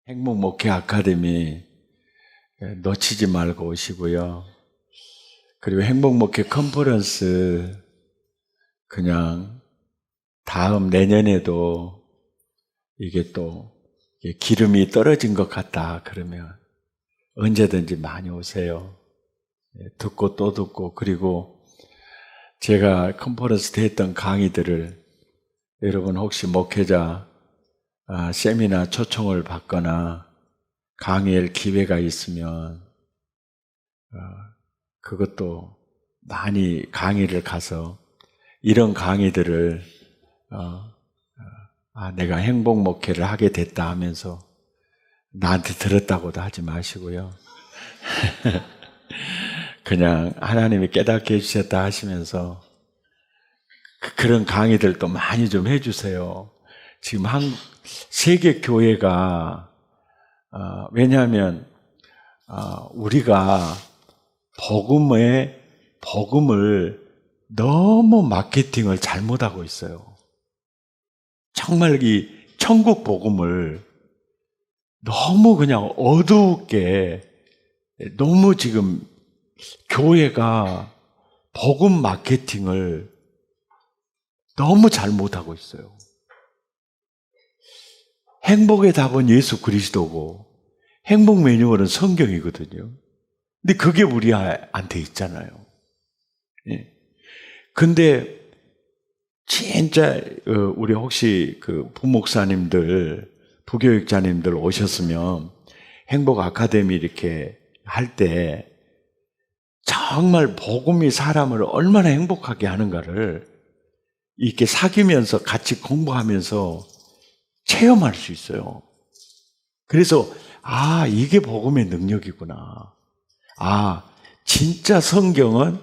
행복목회 아카데미 놓치지 말고 오시고요. 그리고 행복목회 컨퍼런스 그냥 다음 내년에도 이게 또 기름이 떨어진 것 같다 그러면 언제든지 많이 오세요. 듣고 또 듣고, 그리고 제가 컨퍼런스 때 했던 강의들을 여러분 혹시 목회자 세미나 초청을 받거나 강의할 기회가 있으면 그것도 많이 강의를 가서 이런 강의들을 내가 행복 목회를 하게 됐다 하면서 나한테 들었다고도 하지 마시고요. 그냥 하나님이 깨닫게 해주셨다 하시면서 그런 강의들도 많이 좀 해주세요. 지금 세계 교회가 왜냐하면 우리가 복음을 너무 마케팅을 잘못하고 있어요. 정말 이 천국 복음을 너무 그냥 어둡게 너무 지금 교회가 복음 마케팅을 너무 잘못하고 있어요. 행복의 답은 예수 그리스도고 행복 매뉴얼은 성경이거든요. 근데 그게 우리한테 있잖아요. 예. 근데 진짜 우리 혹시 그 부목사님들, 부교육자님들 오셨으면 행복 아카데미 이렇게 할 때 정말 복음이 사람을 얼마나 행복하게 하는가를 이렇게 사귀면서 같이 공부하면서 체험할 수 있어요. 그래서 이게 복음의 능력이구나. 진짜 성경은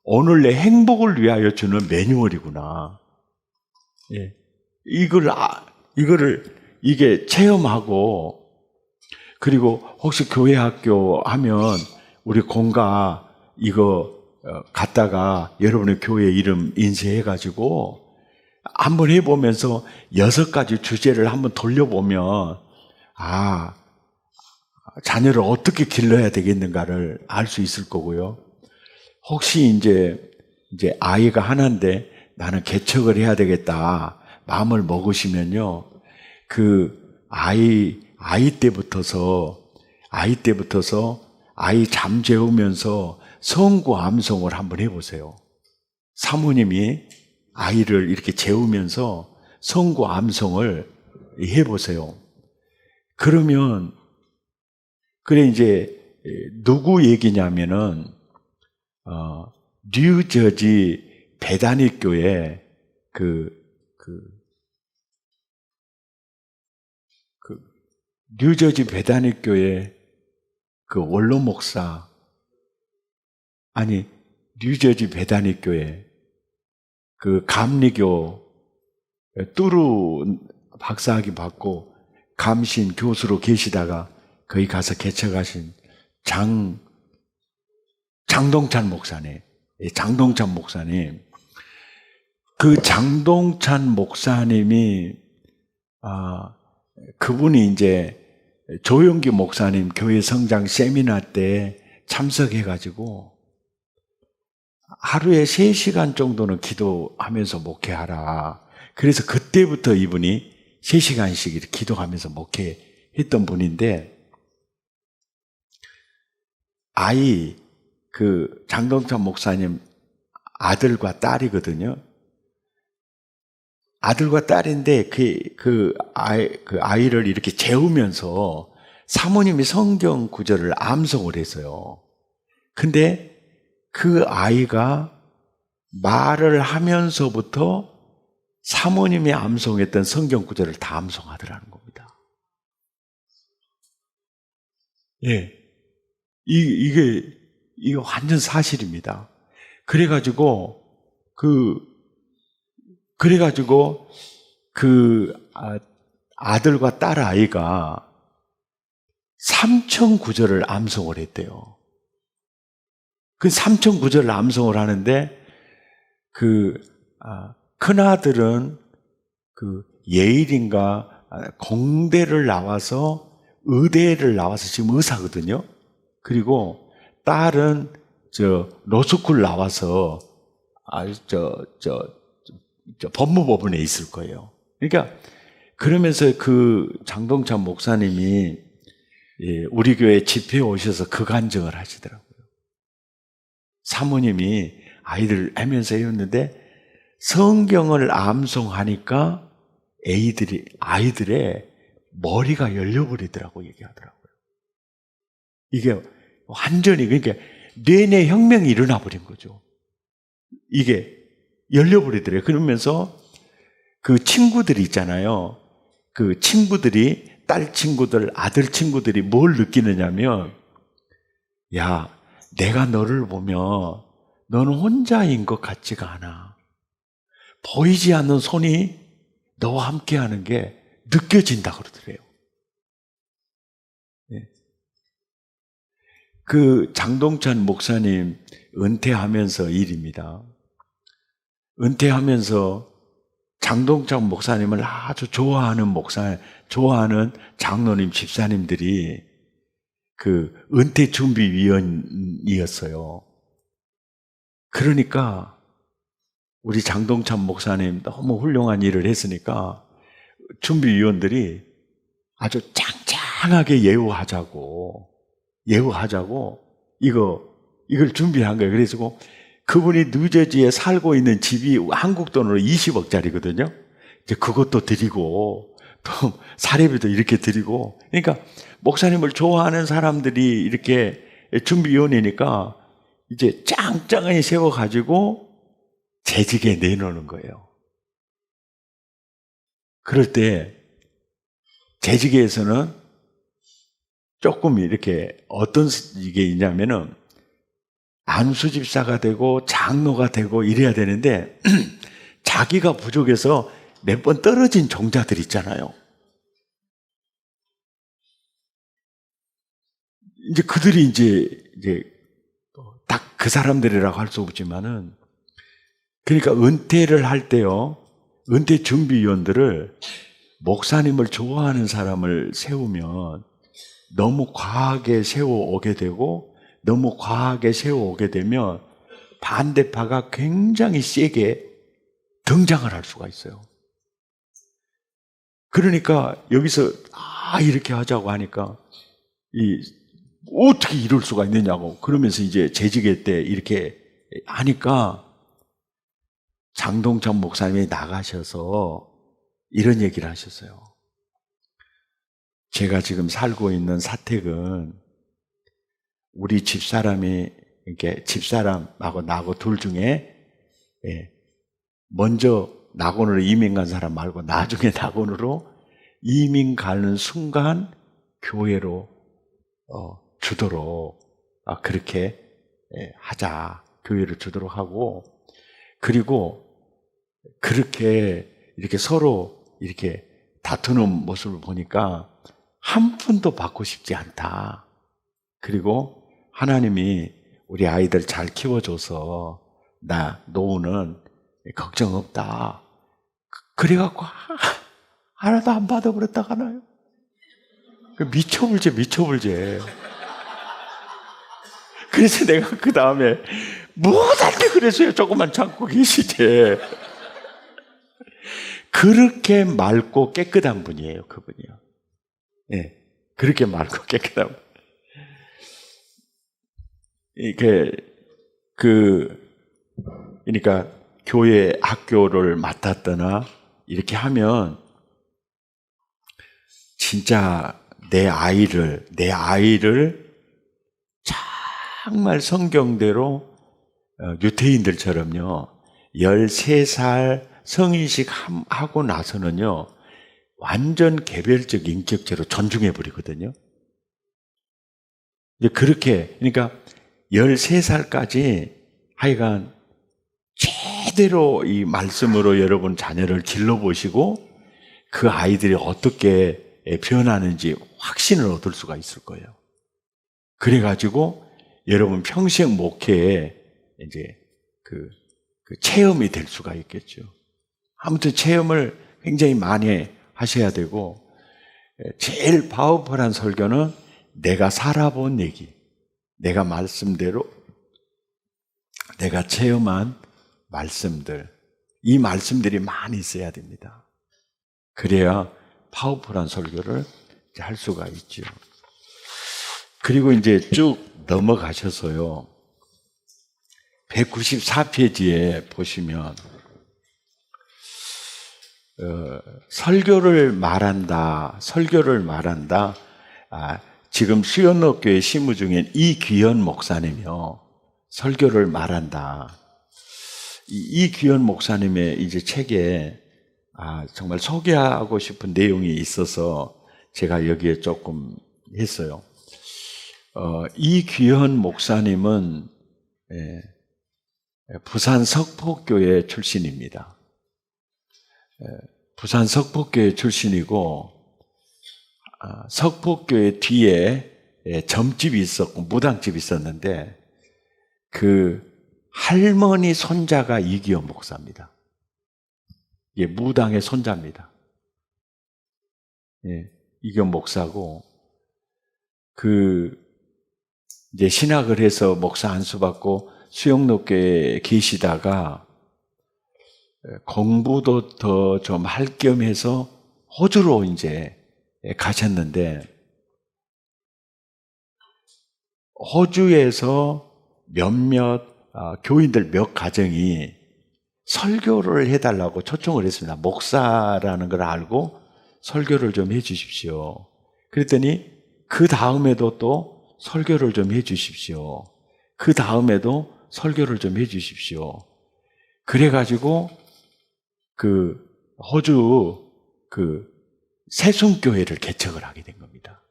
오늘 내 행복을 위하여 주는 매뉴얼이구나. 예. 이게 체험하고, 그리고 혹시 교회 학교 하면 우리 공가 이거 갖다가 여러분의 교회 이름 인쇄해가지고 한번 해보면서 6가지 주제를 한번 돌려보면 자녀를 어떻게 길러야 되겠는가를 알 수 있을 거고요. 혹시 이제 아이가 하나인데 나는 개척을 해야 되겠다 마음을 먹으시면요, 그 아이 때부터서 아이 잠 재우면서 성구 암송을 한번 해보세요. 사모님이 아이를 이렇게 재우면서 성구 암송을 해보세요. 그러면 이제 누구 얘기냐면은 뉴저지 베다니 교회 뉴저지 베다니 교회 원로 목사, 뉴저지 베다니 교회 감리교 뚜루 박사학위 받고 감신 교수로 계시다가 거기 가서 개척하신 장동찬 목사님. 장동찬 목사님. 그 장동찬 목사님이 그분이 이제 조용기 목사님 교회 성장 세미나 때 참석해가지고 하루에 3시간 정도는 기도하면서 목회하라. 그래서 그때부터 이분이 3시간씩 이렇게 기도하면서 목회했던 분인데, 장동찬 목사님 아들과 딸이거든요. 아들과 딸인데 아이를 이렇게 재우면서 사모님이 성경 구절을 암송을 했어요. 근데 그 아이가 말을 하면서부터 사모님이 암송했던 성경 구절을 다 암송하더라는 겁니다. 예. 이게 완전 사실입니다. 그래가지고 아들과 딸 아이가 3천 구절을 암송을 했대요. 그 3천 구절을 암송을 하는데 큰아들은 예일인가 공대를 나와서 의대를 나와서 지금 의사거든요. 그리고 딸은 로스쿨 나와서 법무법원에 있을 거예요. 그러니까 그러면서 그 장동찬 목사님이 우리 교회 집회에 오셔서 그 간증을 하시더라고요. 사모님이 아이들 하면서 했는데 성경을 암송하니까 아이들의 머리가 열려버리더라고 얘기하더라고요. 이게 완전히 그러니까 뇌내 혁명이 일어나 버린 거죠. 이게 열려버리더래요. 그러면서 그 친구들이 있잖아요. 그 친구들이 딸 친구들, 아들 친구들이 뭘 느끼느냐면 야, 내가 너를 보면 너는 혼자인 것 같지가 않아. 보이지 않는 손이 너와 함께하는 게 느껴진다 그러더래요. 그 장동찬 목사님 은퇴하면서 일입니다. 은퇴하면서 장동찬 목사님을 아주 좋아하는 장로님, 집사님들이 그 은퇴 준비위원이었어요. 그러니까 우리 장동찬 목사님 너무 훌륭한 일을 했으니까 준비위원들이 아주 짱짱하게 예우하자고 이걸 준비한 거예요. 그래서 그분이 뉴저지에 살고 있는 집이 한국 돈으로 20억짜리거든요. 이제 그것도 드리고 또 사례비도 이렇게 드리고, 그러니까 목사님을 좋아하는 사람들이 이렇게 준비위원이니까 이제 짱짱하게 세워가지고 재직에 내놓는 거예요. 그럴 때 재직에서는 조금 이렇게 어떤 이게 있냐면은 안수집사가 되고 장로가 되고 이래야 되는데 자기가 부족해서 몇 번 떨어진 종자들 있잖아요. 이제 그들이 이제 딱 그 사람들이라고 할 수 없지만은, 그러니까 은퇴를 할 때요, 은퇴 준비위원들을 목사님을 좋아하는 사람을 세우면 너무 과하게 세워오게 되고, 너무 과하게 세워오게 되면 반대파가 굉장히 세게 등장을 할 수가 있어요. 그러니까 여기서 이렇게 하자고 하니까 어떻게 이럴 수가 있느냐고, 그러면서 이제 재직회 때 이렇게 하니까 장동찬 목사님이 나가셔서 이런 얘기를 하셨어요. 제가 지금 살고 있는 사택은 우리 집사람이, 이렇게 집사람하고 나하고 둘 중에 먼저 낙원으로 이민 간 사람 말고 나중에 낙원으로 이민 가는 순간 교회로 주도록 그렇게 하자. 교회를 주도록 하고, 그리고 그렇게 이렇게 서로 이렇게 다투는 모습을 보니까 한 푼도 받고 싶지 않다. 그리고 하나님이 우리 아이들 잘 키워줘서 나 노후는 걱정 없다. 그래갖고 하나도 안 받아버렸다가나요? 미쳐불제. 그래서 내가 그 다음에 뭐한테 그랬어요. 조금만 참고 계시지. 그렇게 맑고 깨끗한 분이에요, 그분이요. 네, 그렇게 맑고 깨끗한 분. 그러니까 교회 학교를 맡았거나 이렇게 하면 진짜 내 아이를 정말 성경대로 유태인들처럼요, 13살 성인식 하고 나서는요 완전 개별적 인격체로 존중해버리거든요. 그렇게, 그러니까 13살까지 하여간 제대로 이 말씀으로 여러분 자녀를 길러보시고 그 아이들이 어떻게 변하는지 확신을 얻을 수가 있을 거예요. 그래가지고 여러분 평생 목회에 이제 그 체험이 될 수가 있겠죠. 아무튼 체험을 굉장히 많이 하셔야 되고, 제일 파워풀한 설교는 내가 살아본 얘기, 내가 말씀대로, 내가 체험한 말씀들, 이 말씀들이 많이 있어야 됩니다. 그래야 파워풀한 설교를 할 수가 있죠. 그리고 이제 쭉 넘어가셔서요, 194페이지에 보시면 설교를 말한다. 지금 수연록교회 신무 중엔 이귀현 목사님이요, 설교를 말한다. 이귀현 목사님의 이제 책에 정말 소개하고 싶은 내용이 있어서 제가 여기에 조금 했어요. 이귀현 목사님은 부산 석포교회 출신입니다. 부산 석포교회 출신이고, 석포교회 뒤에 점집이 있었고 무당집이 있었는데 그 할머니 손자가 이귀현 목사입니다. 예, 무당의 손자입니다. 예, 이귀현 목사고, 이제 신학을 해서 목사 안수 받고 수영록교회에 계시다가 공부도 더 좀 할 겸 해서 호주로 이제 가셨는데, 호주에서 몇몇 교인들 몇 가정이 설교를 해달라고 초청을 했습니다. 목사라는 걸 알고 설교를 좀 해주십시오. 그랬더니 그 다음에도 또 설교를 좀 해주십시오. 그 다음에도 설교를 좀 해주십시오. 그래가지고 호주 새순교회를 개척을 하게 된 겁니다.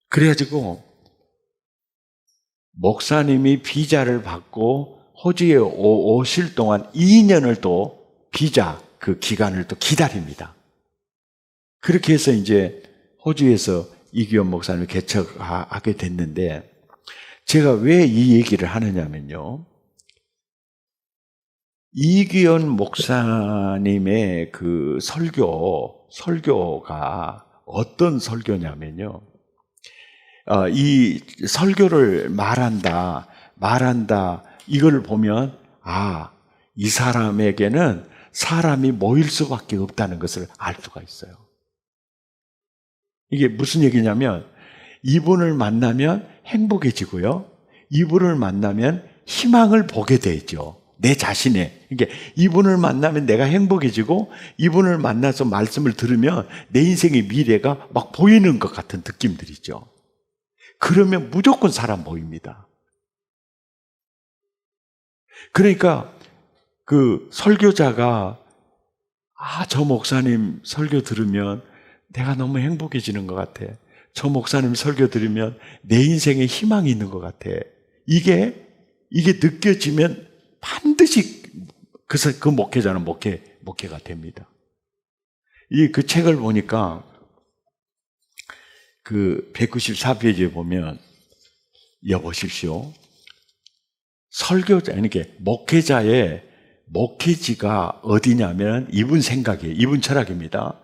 그래가지고 목사님이 비자를 받고 호주에 오실 동안 2년을 또 비자 그 기간을 또 기다립니다. 그렇게 해서 이제 호주에서 이귀현 목사님을 개척하게 됐는데, 제가 왜 이 얘기를 하느냐면요, 이귀현 목사님의 그 설교가 어떤 설교냐면요, 이 설교를 말한다 이걸 보면 이 사람에게는 사람이 모일 수밖에 없다는 것을 알 수가 있어요. 이게 무슨 얘기냐면, 이분을 만나면 행복해지고요, 이분을 만나면 희망을 보게 되죠. 내 자신에. 그러니까 이분을 만나면 내가 행복해지고, 이분을 만나서 말씀을 들으면 내 인생의 미래가 막 보이는 것 같은 느낌들이죠. 그러면 무조건 사람 모입니다. 그러니까 그 설교자가 저 목사님 설교 들으면 내가 너무 행복해지는 것 같아. 저 목사님 설교 들으면 내 인생에 희망이 있는 것 같아. 이게 느껴지면 반드시 그 목회자는 목회가 됩니다. 그 책을 보니까 그 194페이지에 보면, 여보십시오, 설교자, 그러니까 목회자의 목회지가 어디냐면 이분 생각이에요. 이분 철학입니다.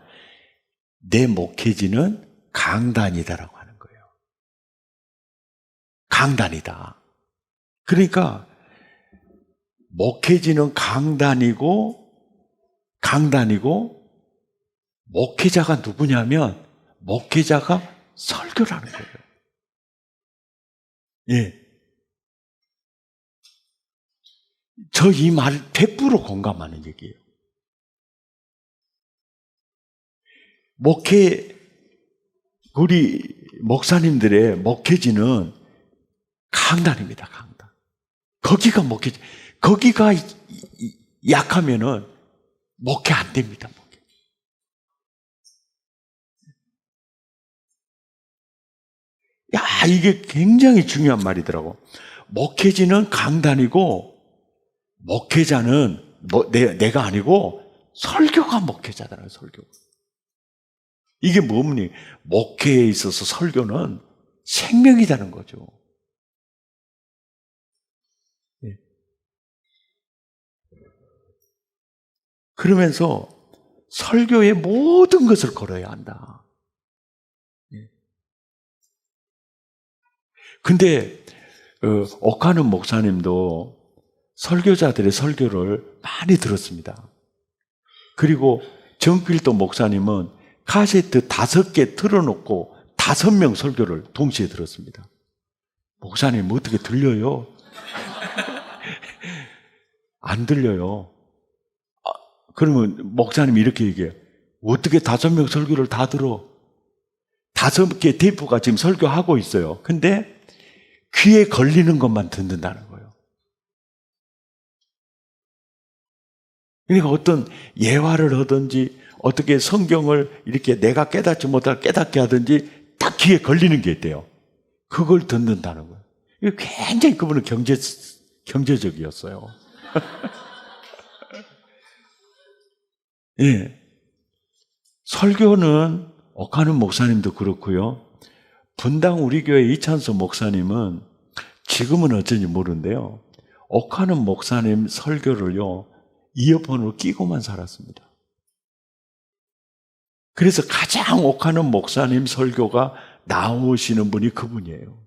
내 목회지는 강단이다라고 하는 거예요. 강단이다. 그러니까 목회지는 강단이고 목회자가 누구냐면 목회자가 설교라는 거예요. 예. 저 이 말 100% 공감하는 얘기예요. 우리 목사님들의 목회지는 강단입니다, 강단. 거기가 목회지. 거기가 약하면은 목회 안 됩니다, 목회. 이게 굉장히 중요한 말이더라고. 목회지는 강단이고, 목회자는 내가 아니고 설교가 목회자잖아요, 설교. 이게 뭡니까? 목회에 있어서 설교는 생명이라는 거죠. 그러면서 설교의 모든 것을 걸어야 한다. 근데 옥하는 목사님도 설교자들의 설교를 많이 들었습니다. 그리고 정필도 목사님은 카세트 5개 틀어놓고 5명 설교를 동시에 들었습니다. 목사님 어떻게 들려요? 안 들려요. 그러면 목사님이 이렇게 얘기해요. 어떻게 5명 설교를 다 들어? 5개 테이프가 지금 설교하고 있어요. 근데 귀에 걸리는 것만 듣는다는 거예요. 그러니까 어떤 예화를 하든지 어떻게 성경을 이렇게 내가 깨닫지 못할 깨닫게 하든지 딱 귀에 걸리는 게 있대요. 그걸 듣는다는 거예요. 이거 굉장히 그분은 경제적이었어요. 예. 설교는 옥하는 목사님도 그렇고요. 분당 우리 교회 이찬수 목사님은 지금은 어쩐지 모르는데요. 옥하는 목사님 설교를요. 이어폰으로 끼고만 살았습니다. 그래서 가장 옥하는 목사님 설교가 나오시는 분이 그분이에요.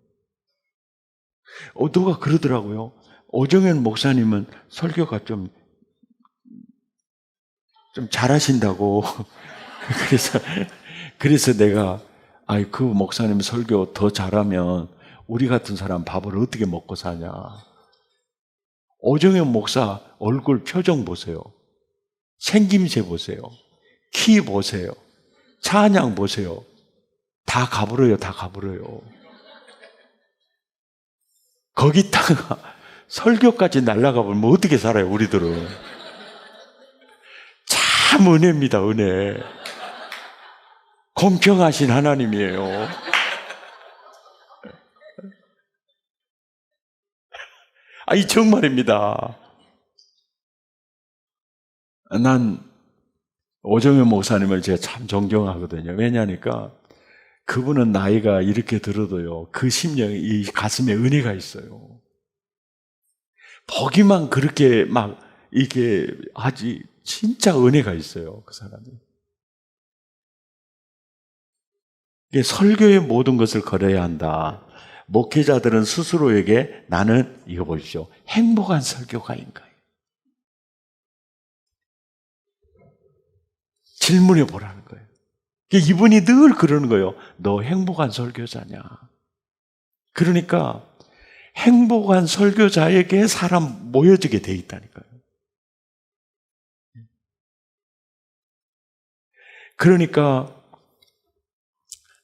누가 그러더라고요. 오정현 목사님은 설교가 좀 잘하신다고. 그래서 내가 그 목사님 설교 더 잘하면 우리 같은 사람 밥을 어떻게 먹고 사냐. 오정현 목사 얼굴 표정 보세요. 생김새 보세요. 키 보세요. 찬양 보세요. 다 가불어요. 다 가불어요. 거기다가 설교까지 날아가 보면 어떻게 살아요, 우리들은. 참 은혜입니다, 은혜. 공평하신 하나님이에요. 이 정말입니다. 난 오정현 목사님을 제가 참 존경하거든요. 왜냐하니까 그분은 나이가 이렇게 들어도요, 그 심령이 이 가슴에 은혜가 있어요. 보기만 그렇게 막 이게 하지, 진짜 은혜가 있어요, 그 사람이. 설교의 모든 것을 걸어야 한다. 목회자들은 스스로에게 나는, 이거 보십시오, 행복한 설교가인가요? 질문해 보라는 거예요. 이분이 늘 그러는 거예요. 너 행복한 설교자냐? 그러니까 행복한 설교자에게 사람 모여지게 돼 있다니까요. 그러니까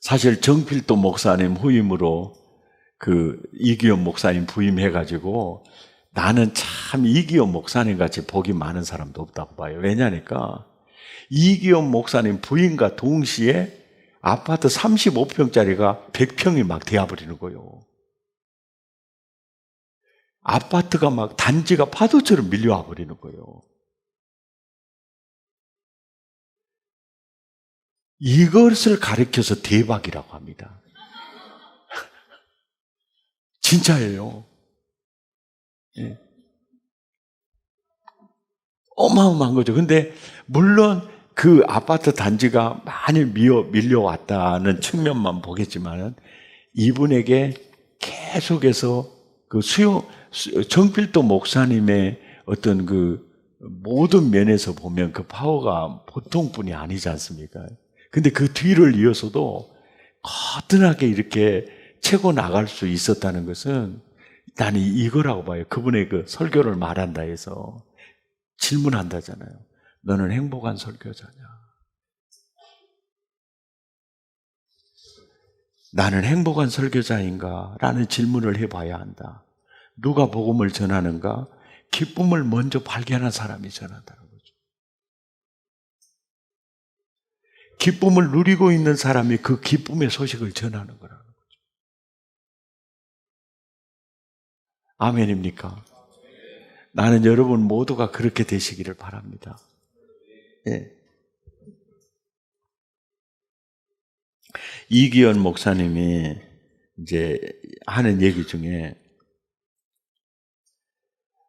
사실 정필도 목사님 후임으로 이기현 목사님 부임해가지고 나는 참 이기현 목사님 같이 복이 많은 사람도 없다고 봐요. 왜냐니까 이기현 목사님 부임과 동시에 아파트 35평짜리가 100평이 막 되어버리는 거예요. 아파트가 막 단지가 파도처럼 밀려와 버리는 거예요. 이것을 가리켜서 대박이라고 합니다. 진짜예요. 예. 어마어마한 거죠. 근데 물론 그 아파트 단지가 많이 밀려왔다는 측면만 보겠지만 이분에게 계속해서 정필도 목사님의 어떤 모든 면에서 보면 그 파워가 보통 분이 아니지 않습니까? 근데 그 뒤를 이어서도 거뜬하게 이렇게 채고 나갈 수 있었다는 것은 나는 이거라고 봐요. 그분의 설교를 말한다 해서 질문한다잖아요. 너는 행복한 설교자냐? 나는 행복한 설교자인가? 라는 질문을 해봐야 한다. 누가 복음을 전하는가? 기쁨을 먼저 발견한 사람이 전한다는 거죠. 기쁨을 누리고 있는 사람이 그 기쁨의 소식을 전하는 거라는 거죠. 아멘입니까? 나는 여러분 모두가 그렇게 되시기를 바랍니다. 예. 이기현 목사님이 이제 하는 얘기 중에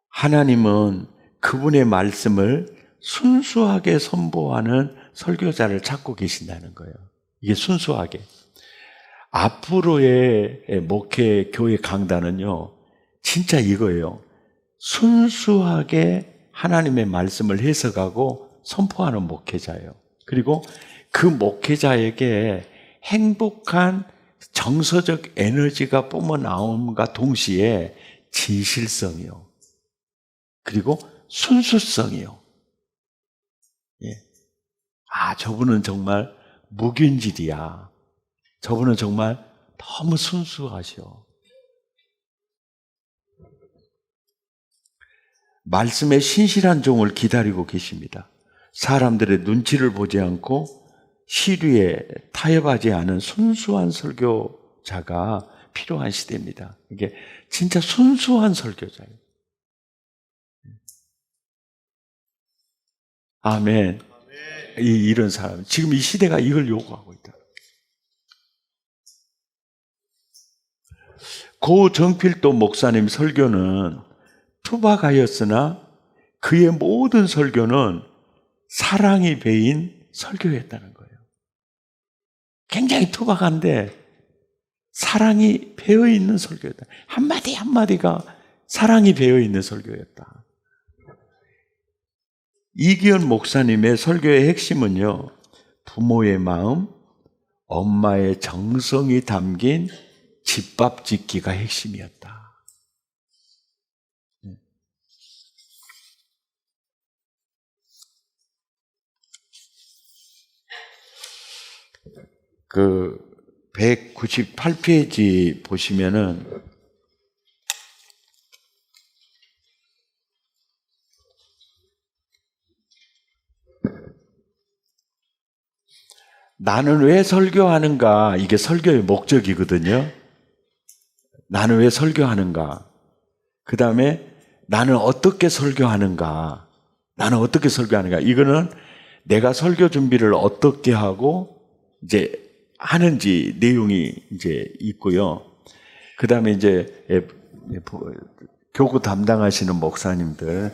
하나님은 그분의 말씀을 순수하게 선포하는 설교자를 찾고 계신다는 거예요. 이게 순수하게. 앞으로의 목회 교회 강단은요, 진짜 이거예요. 순수하게 하나님의 말씀을 해석하고 선포하는 목회자예요. 그리고 그 목회자에게 행복한 정서적 에너지가 뿜어나옴과 동시에 진실성이요. 그리고 순수성이요. 예. 저분은 정말 무균질이야. 저분은 정말 너무 순수하셔. 말씀의 신실한 종을 기다리고 계십니다. 사람들의 눈치를 보지 않고 시류에 타협하지 않은 순수한 설교자가 필요한 시대입니다. 이게 진짜 순수한 설교자예요. 아멘. 이런 사람, 지금 이 시대가 이걸 요구하고 있다. 고 정필도 목사님 설교는 투박하였으나 그의 모든 설교는 사랑이 배인 설교였다는 거예요. 굉장히 투박한데 사랑이 배어있는 설교였다. 한마디 한마디가 사랑이 배어있는 설교였다. 이기현 목사님의 설교의 핵심은요, 부모의 마음, 엄마의 정성이 담긴 집밥 짓기가 핵심이었다. 그 198페이지 보시면은 나는 왜 설교하는가? 이게 설교의 목적이거든요. 나는 왜 설교하는가? 그 다음에 나는 어떻게 설교하는가? 나는 어떻게 설교하는가? 이거는 내가 설교 준비를 어떻게 하고 이제 하는지 내용이 이제 있고요. 그 다음에 이제 교구 담당하시는 목사님들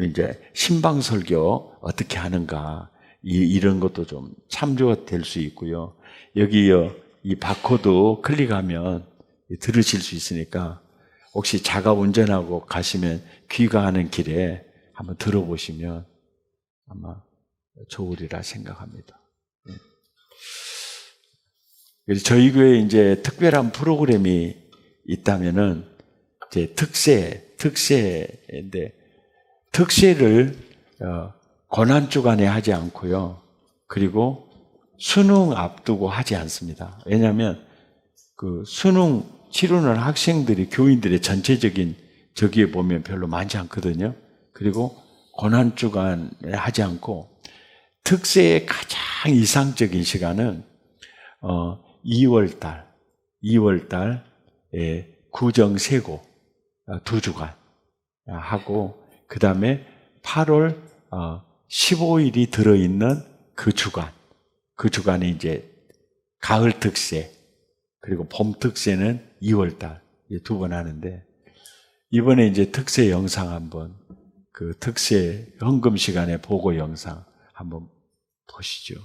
이제 신방 설교 어떻게 하는가? 이런 것도 좀 참조가 될 수 있고요. 여기요, 이 바코드 클릭하면 들으실 수 있으니까 혹시 자가 운전하고 가시면 귀가하는 길에 한번 들어보시면 아마 좋으리라 생각합니다. 그래서 저희 교회에 이제 특별한 프로그램이 있다면은 이제 특세인데 특세를 고난 주간에 하지 않고요. 그리고 수능 앞두고 하지 않습니다. 왜냐하면 그 수능 치르는 학생들이 교인들의 전체적인 저기에 보면 별로 많지 않거든요. 그리고 고난 주간에 하지 않고 특세의 가장 이상적인 시간은 2월달에 구정세고 2주간 하고 그 다음에 8월 15일이 들어있는 그 주간에 이제 가을 특세 그리고 봄 특세는 2월달 두 번 하는데 이번에 이제 특세 영상 한번 그 특세 헌금 시간에 보고 영상 한번 보시죠.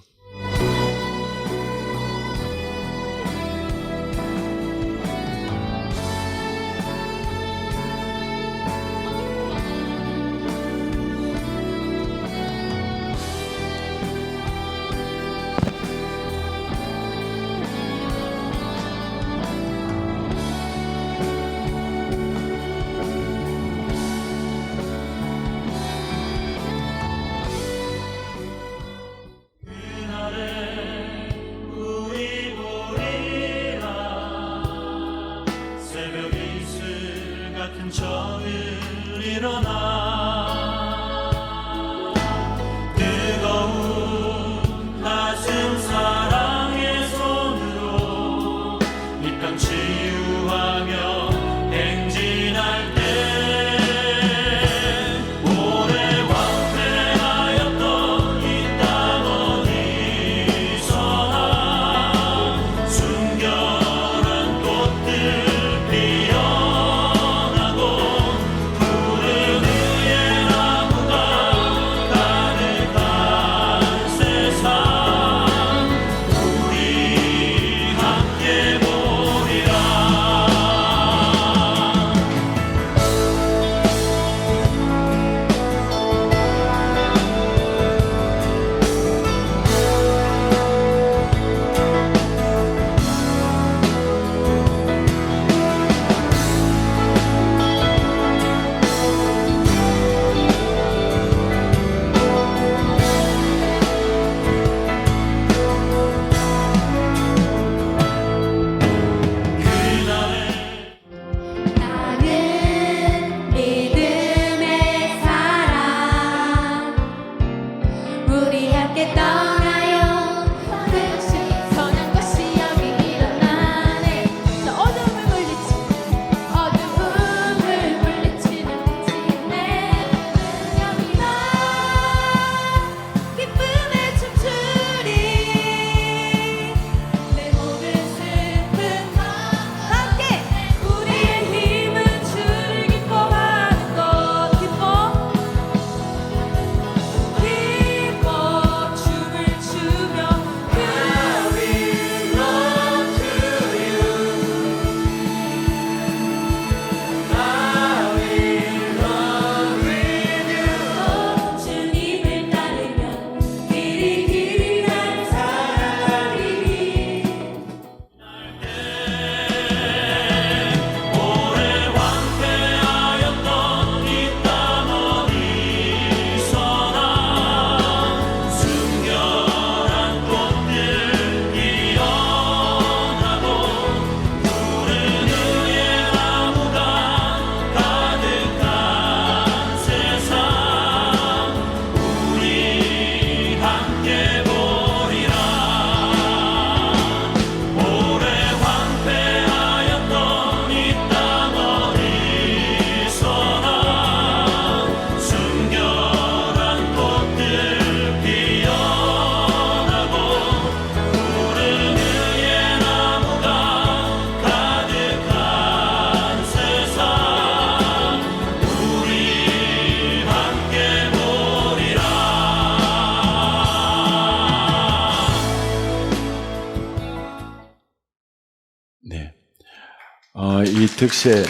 이 득세,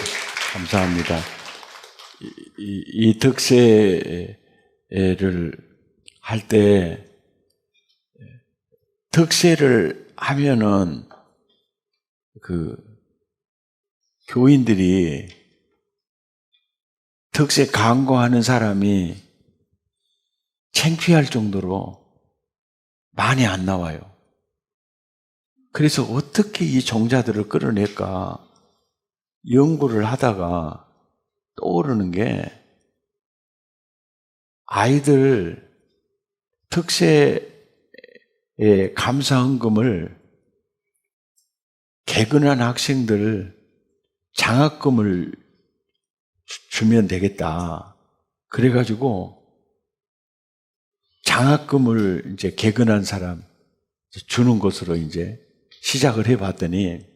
감사합니다. 이 득세를 할 때, 득세를 하면은, 교인들이 득세 강구하는 사람이 창피할 정도로 많이 안 나와요. 그래서 어떻게 이 종자들을 끌어낼까 연구를 하다가 떠오르는 게 아이들 특세의 감사헌금을 개근한 학생들 장학금을 주면 되겠다. 그래가지고 장학금을 이제 개근한 사람 주는 것으로 이제 시작을 해봤더니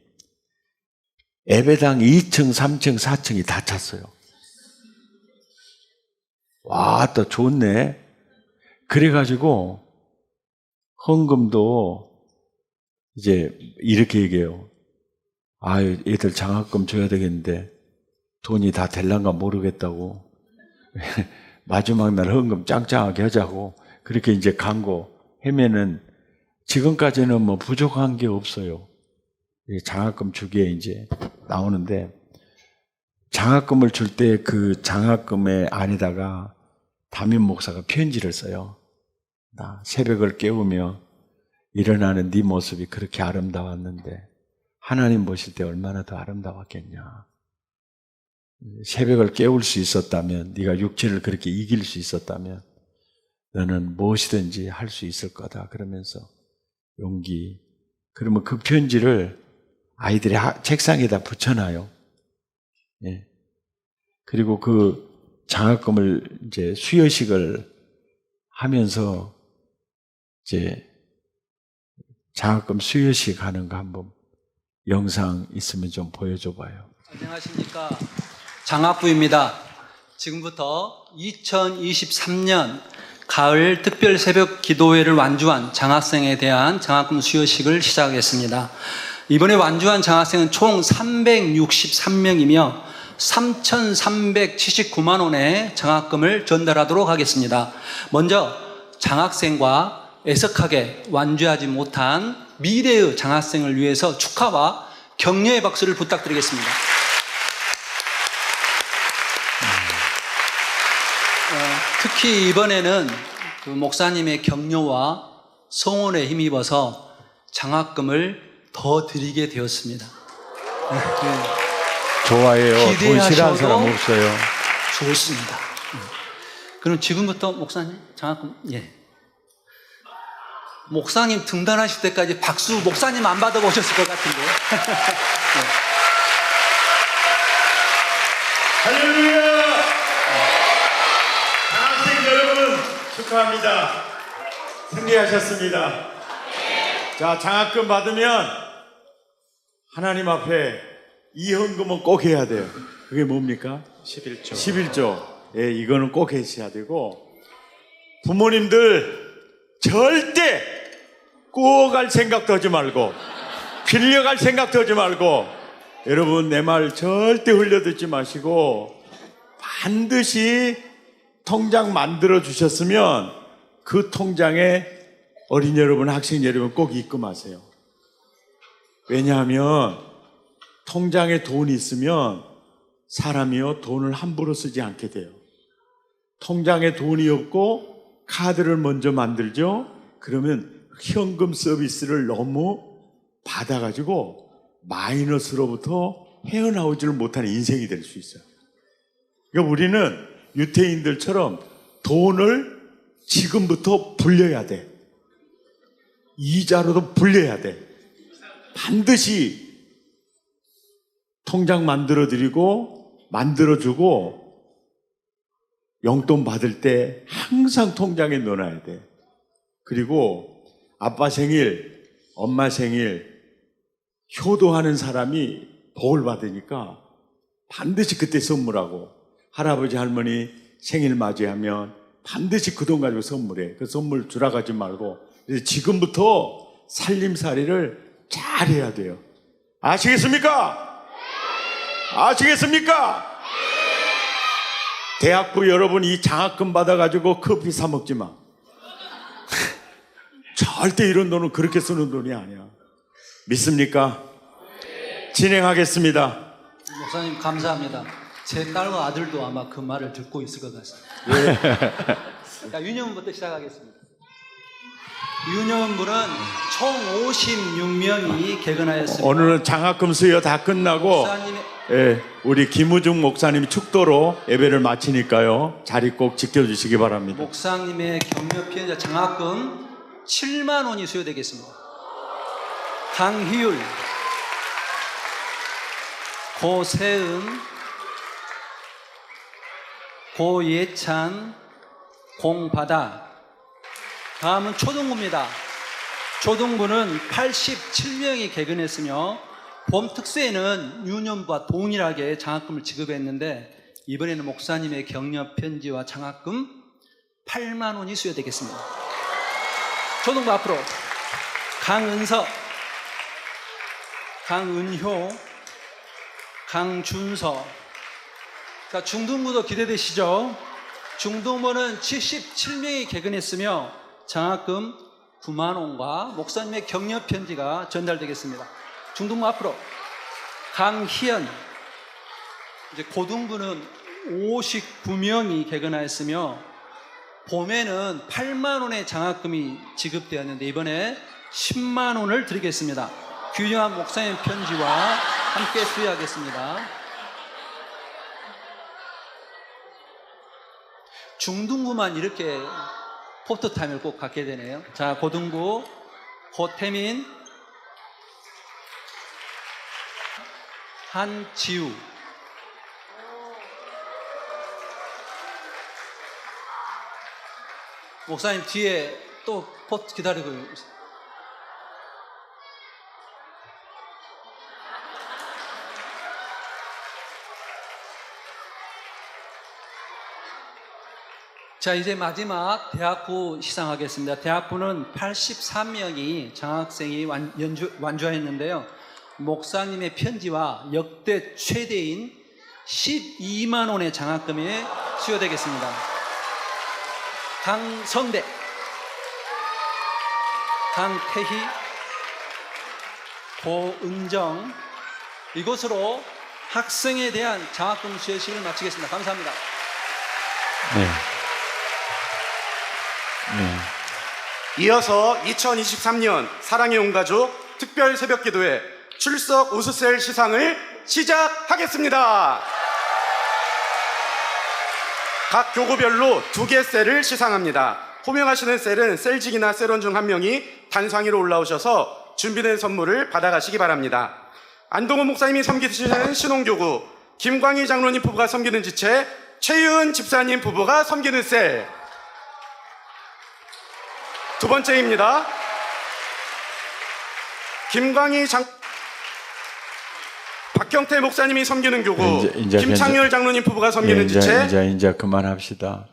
예배당 2층, 3층, 4층이 다 찼어요. 와, 또 좋네. 그래가지고 헌금도 이제 이렇게 얘기해요. 얘들 장학금 줘야 되겠는데 돈이 다 될란가 모르겠다고. 마지막 날 헌금 짱짱하게 하자고. 그렇게 이제 광고 하면은 지금까지는 뭐 부족한 게 없어요. 장학금 주기에 이제 나오는데 장학금을 줄 때 그 장학금의 안에다가 담임 목사가 편지를 써요. 나 새벽을 깨우며 일어나는 네 모습이 그렇게 아름다웠는데 하나님 보실 때 얼마나 더 아름다웠겠냐. 새벽을 깨울 수 있었다면, 네가 육체를 그렇게 이길 수 있었다면 너는 무엇이든지 할 수 있을 거다. 그러면서 용기. 그러면 그 편지를 아이들이 책상에다 붙여놔요. 예. 그리고 그 장학금을 이제 수여식을 하면서 이제 장학금 수여식 하는 거 한번 영상 있으면 좀 보여줘 봐요. 안녕하십니까. 장학부입니다. 지금부터 2023년 가을 특별 새벽 기도회를 완주한 장학생에 대한 장학금 수여식을 시작하겠습니다. 이번에 완주한 장학생은 총 363명이며 3,379만 원의 장학금을 전달하도록 하겠습니다. 먼저 장학생과 애석하게 완주하지 못한 미래의 장학생을 위해서 축하와 격려의 박수를 부탁드리겠습니다. 특히 이번에는 그 목사님의 격려와 성원에 힘입어서 장학금을 더 드리게 되었습니다. 좋아해요. 돈 싫어하는 사람 없어요. 좋습니다. 그럼 지금부터 목사님 장학금, 예. 목사님 등단하실 때까지 박수 목사님 안 받아보셨을 것 같은데. 할렐루야! 장학생 여러분 축하합니다. 승리하셨습니다. 자, 장학금 받으면 하나님 앞에 이 헌금은 꼭 해야 돼요. 그게 뭡니까? 11조. 11조. 예, 이거는 꼭 해주셔야 되고, 부모님들 절대 꾸어갈 생각도 하지 말고 빌려갈 생각도 하지 말고, 여러분 내 말 절대 흘려듣지 마시고 반드시 통장 만들어 주셨으면 그 통장에 어린 여러분, 학생 여러분 꼭 입금하세요. 왜냐하면 통장에 돈이 있으면 사람이요 돈을 함부로 쓰지 않게 돼요. 통장에 돈이 없고 카드를 먼저 만들죠. 그러면 현금 서비스를 너무 받아가지고 마이너스로부터 헤어나오지를 못하는 인생이 될 수 있어요. 그러니까 우리는 유태인들처럼 돈을 지금부터 불려야 돼. 이자로도 불려야 돼. 반드시 통장 만들어드리고 만들어주고 용돈 받을 때 항상 통장에 넣어놔야 돼. 그리고 아빠 생일, 엄마 생일 효도하는 사람이 복을 받으니까 반드시 그때 선물하고, 할아버지 할머니 생일 맞이하면 반드시 그 돈 가지고 선물해. 그 선물 주라 가지 말고 지금부터 살림살이를 잘 해야 돼요. 아시겠습니까? 아시겠습니까? 대학부 여러분 이 장학금 받아가지고 커피 사 먹지 마. 절대 이런 돈은 그렇게 쓰는 돈이 아니야. 믿습니까? 진행하겠습니다. 목사님 감사합니다. 제 딸과 아들도 아마 그 말을 듣고 있을 것 같습니다. 자, 유년부터 시작하겠습니다. 유년부는 총 56명이 개근하였습니다. 오늘은 장학금 수여 다 끝나고 목사님의 우리 김우중 목사님이 축도로 예배를 마치니까요. 자리 꼭 지켜주시기 바랍니다. 목사님의 격려 피해자 장학금 7만 원이 수여되겠습니다. 강희율, 고세은, 고예찬, 공바다. 다음은 초등부입니다. 초등부는 87명이 개근했으며 봄 특수에는 유년부와 동일하게 장학금을 지급했는데 이번에는 목사님의 격려 편지와 장학금 8만 원이 수여되겠습니다. 초등부 앞으로 강은서, 강은효, 강준서. 자, 중등부도 기대되시죠? 중등부는 77명이 개근했으며 장학금 9만 원과 목사님의 격려 편지가 전달되겠습니다. 중등부 앞으로 강희연. 이제 고등부는 59명이 개근하였으며 봄에는 8만 원의 장학금이 지급되었는데 이번에 10만 원을 드리겠습니다. 균형한 목사님 편지와 함께 수여하겠습니다. 중등부만 이렇게 포토타임을 꼭 갖게 되네요. 자, 고등부 고태민, 한지우. 목사님 뒤에 또 포트 기다리고 있어요. 자, 이제 마지막 대학부 시상하겠습니다. 대학부는 83명이 장학생이 완주하였는데요. 목사님의 편지와 역대 최대인 12만 원의 장학금이 수여되겠습니다. 강성대, 강태희, 고은정. 이것으로 학생에 대한 장학금 수여식을 마치겠습니다. 감사합니다. 네. 이어서 2023년 사랑의 온가족 특별 새벽기도회 출석 우수셀 시상을 시작하겠습니다. 각 교구별로 2개 셀을 시상합니다. 호명하시는 셀은 셀직이나 셀원 중 한 명이 단상위로 올라오셔서 준비된 선물을 받아가시기 바랍니다. 안동훈 목사님이 섬기시는 신혼교구, 김광희 장로님 부부가 섬기는 지체, 최유은 집사님 부부가 섬기는 셀. 두 번째입니다. 박경태 목사님이 섬기는 교구, 이제 김창열 장로님 부부가 섬기는 지체. 이제 그만합시다.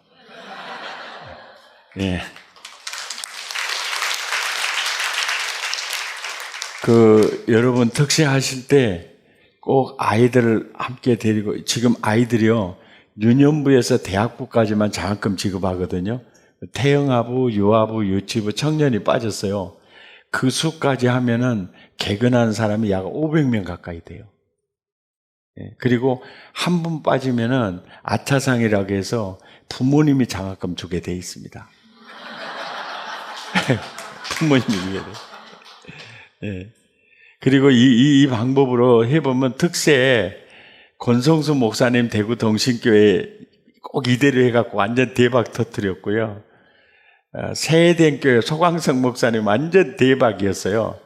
예. 여러분 특세하실 때 꼭 아이들을 함께 데리고, 지금 아이들이요, 유년부에서 대학부까지만 장학금 지급하거든요. 태영아부, 유아부, 유치부, 청년이 빠졌어요. 그 수까지 하면은 개근하는 사람이 약 500명 가까이 돼요. 예, 그리고 한 분 빠지면은 아차상이라고 해서 부모님이 장학금 주게 돼 있습니다. 부모님이 주게 돼. 예. 그리고 이 방법으로 해보면 특세 권성수 목사님 대구 동신교회 꼭 이대로 해갖고 완전 대박 터뜨렸고요. 세대교회 소광성 목사님 완전 대박이었어요.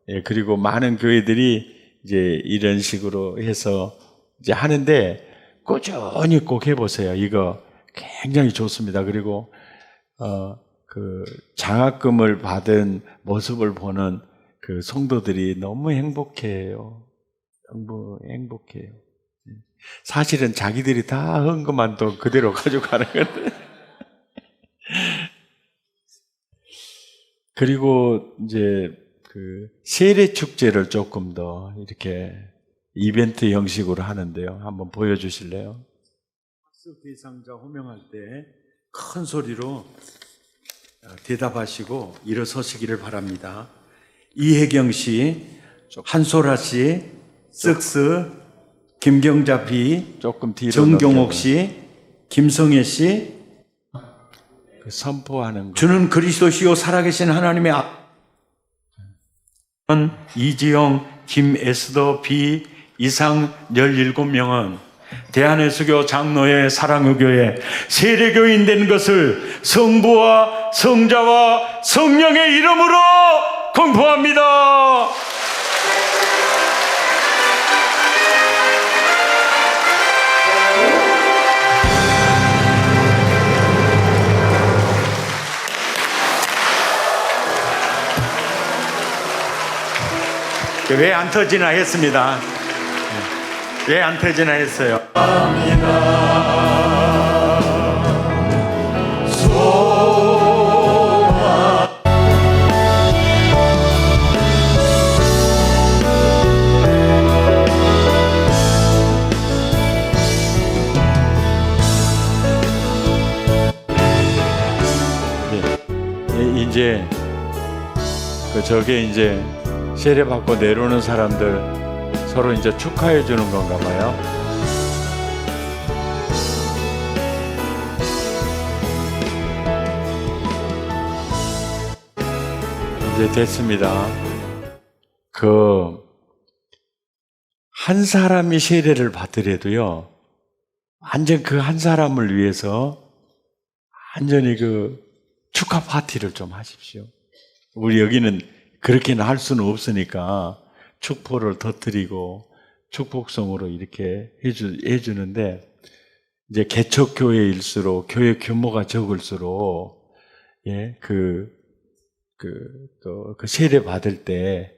예, 그리고 많은 교회들이 이제 이런 식으로 해서 이제 하는데 꾸준히 꼭 해보세요. 이거 굉장히 좋습니다. 그리고 그 장학금을 받은 모습을 보는 그 성도들이 너무 행복해요. 너무 행복해요. 사실은 자기들이 다 한 것만 또 그대로 가져가는 건데. 그리고 이제 그 세례 축제를 조금 더 이렇게 이벤트 형식으로 하는데요. 한번 보여주실래요? 학습 대상자 호명할 때 큰 소리로 대답하시고 일어서시기를 바랍니다. 이혜경 씨, 한소라 씨, 쓱스, 김경자 비, 조금 뒤로 정경옥 씨, 김성애 씨, 그 선포하는 거. 주는 그리스도시요 살아계신 하나님의 이지영, 김에스더 비 이상 17명은 대한예수교 장로회 사랑의교회 세례교인 된 것을 성부와 성자와 성령의 이름으로 공포합니다. 왜 안 터지나 했습니다. 왜 안 터지나 했어요. 이제 저게 이제 세례 받고 내려오는 사람들 서로 이제 축하해 주는 건가 봐요. 이제 됐습니다. 한 사람이 세례를 받더라도요, 완전 그 한 사람을 위해서 완전히 축하 파티를 좀 하십시오. 우리 여기는 그렇게는 할 수는 없으니까 축포를 터뜨리고 축복성으로 이렇게 해주는데, 이제 개척교회일수록 교회 규모가 적을수록, 예, 세례 받을 때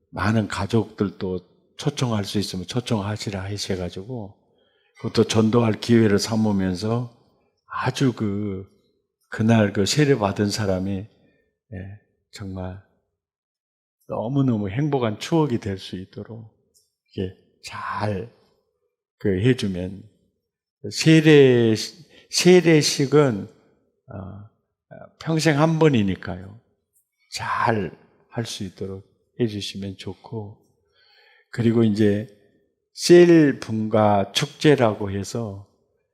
많은 가족들도 초청할 수 있으면 초청하시라 하셔가지고, 그것도 전도할 기회를 삼으면서 아주 그날 세례 받은 사람이, 예, 정말 너무너무 행복한 추억이 될 수 있도록 이렇게 잘 해주면, 세례식은 평생 한 번이니까요. 잘 할 수 있도록 해주시면 좋고, 그리고 이제 셀 분가 축제라고 해서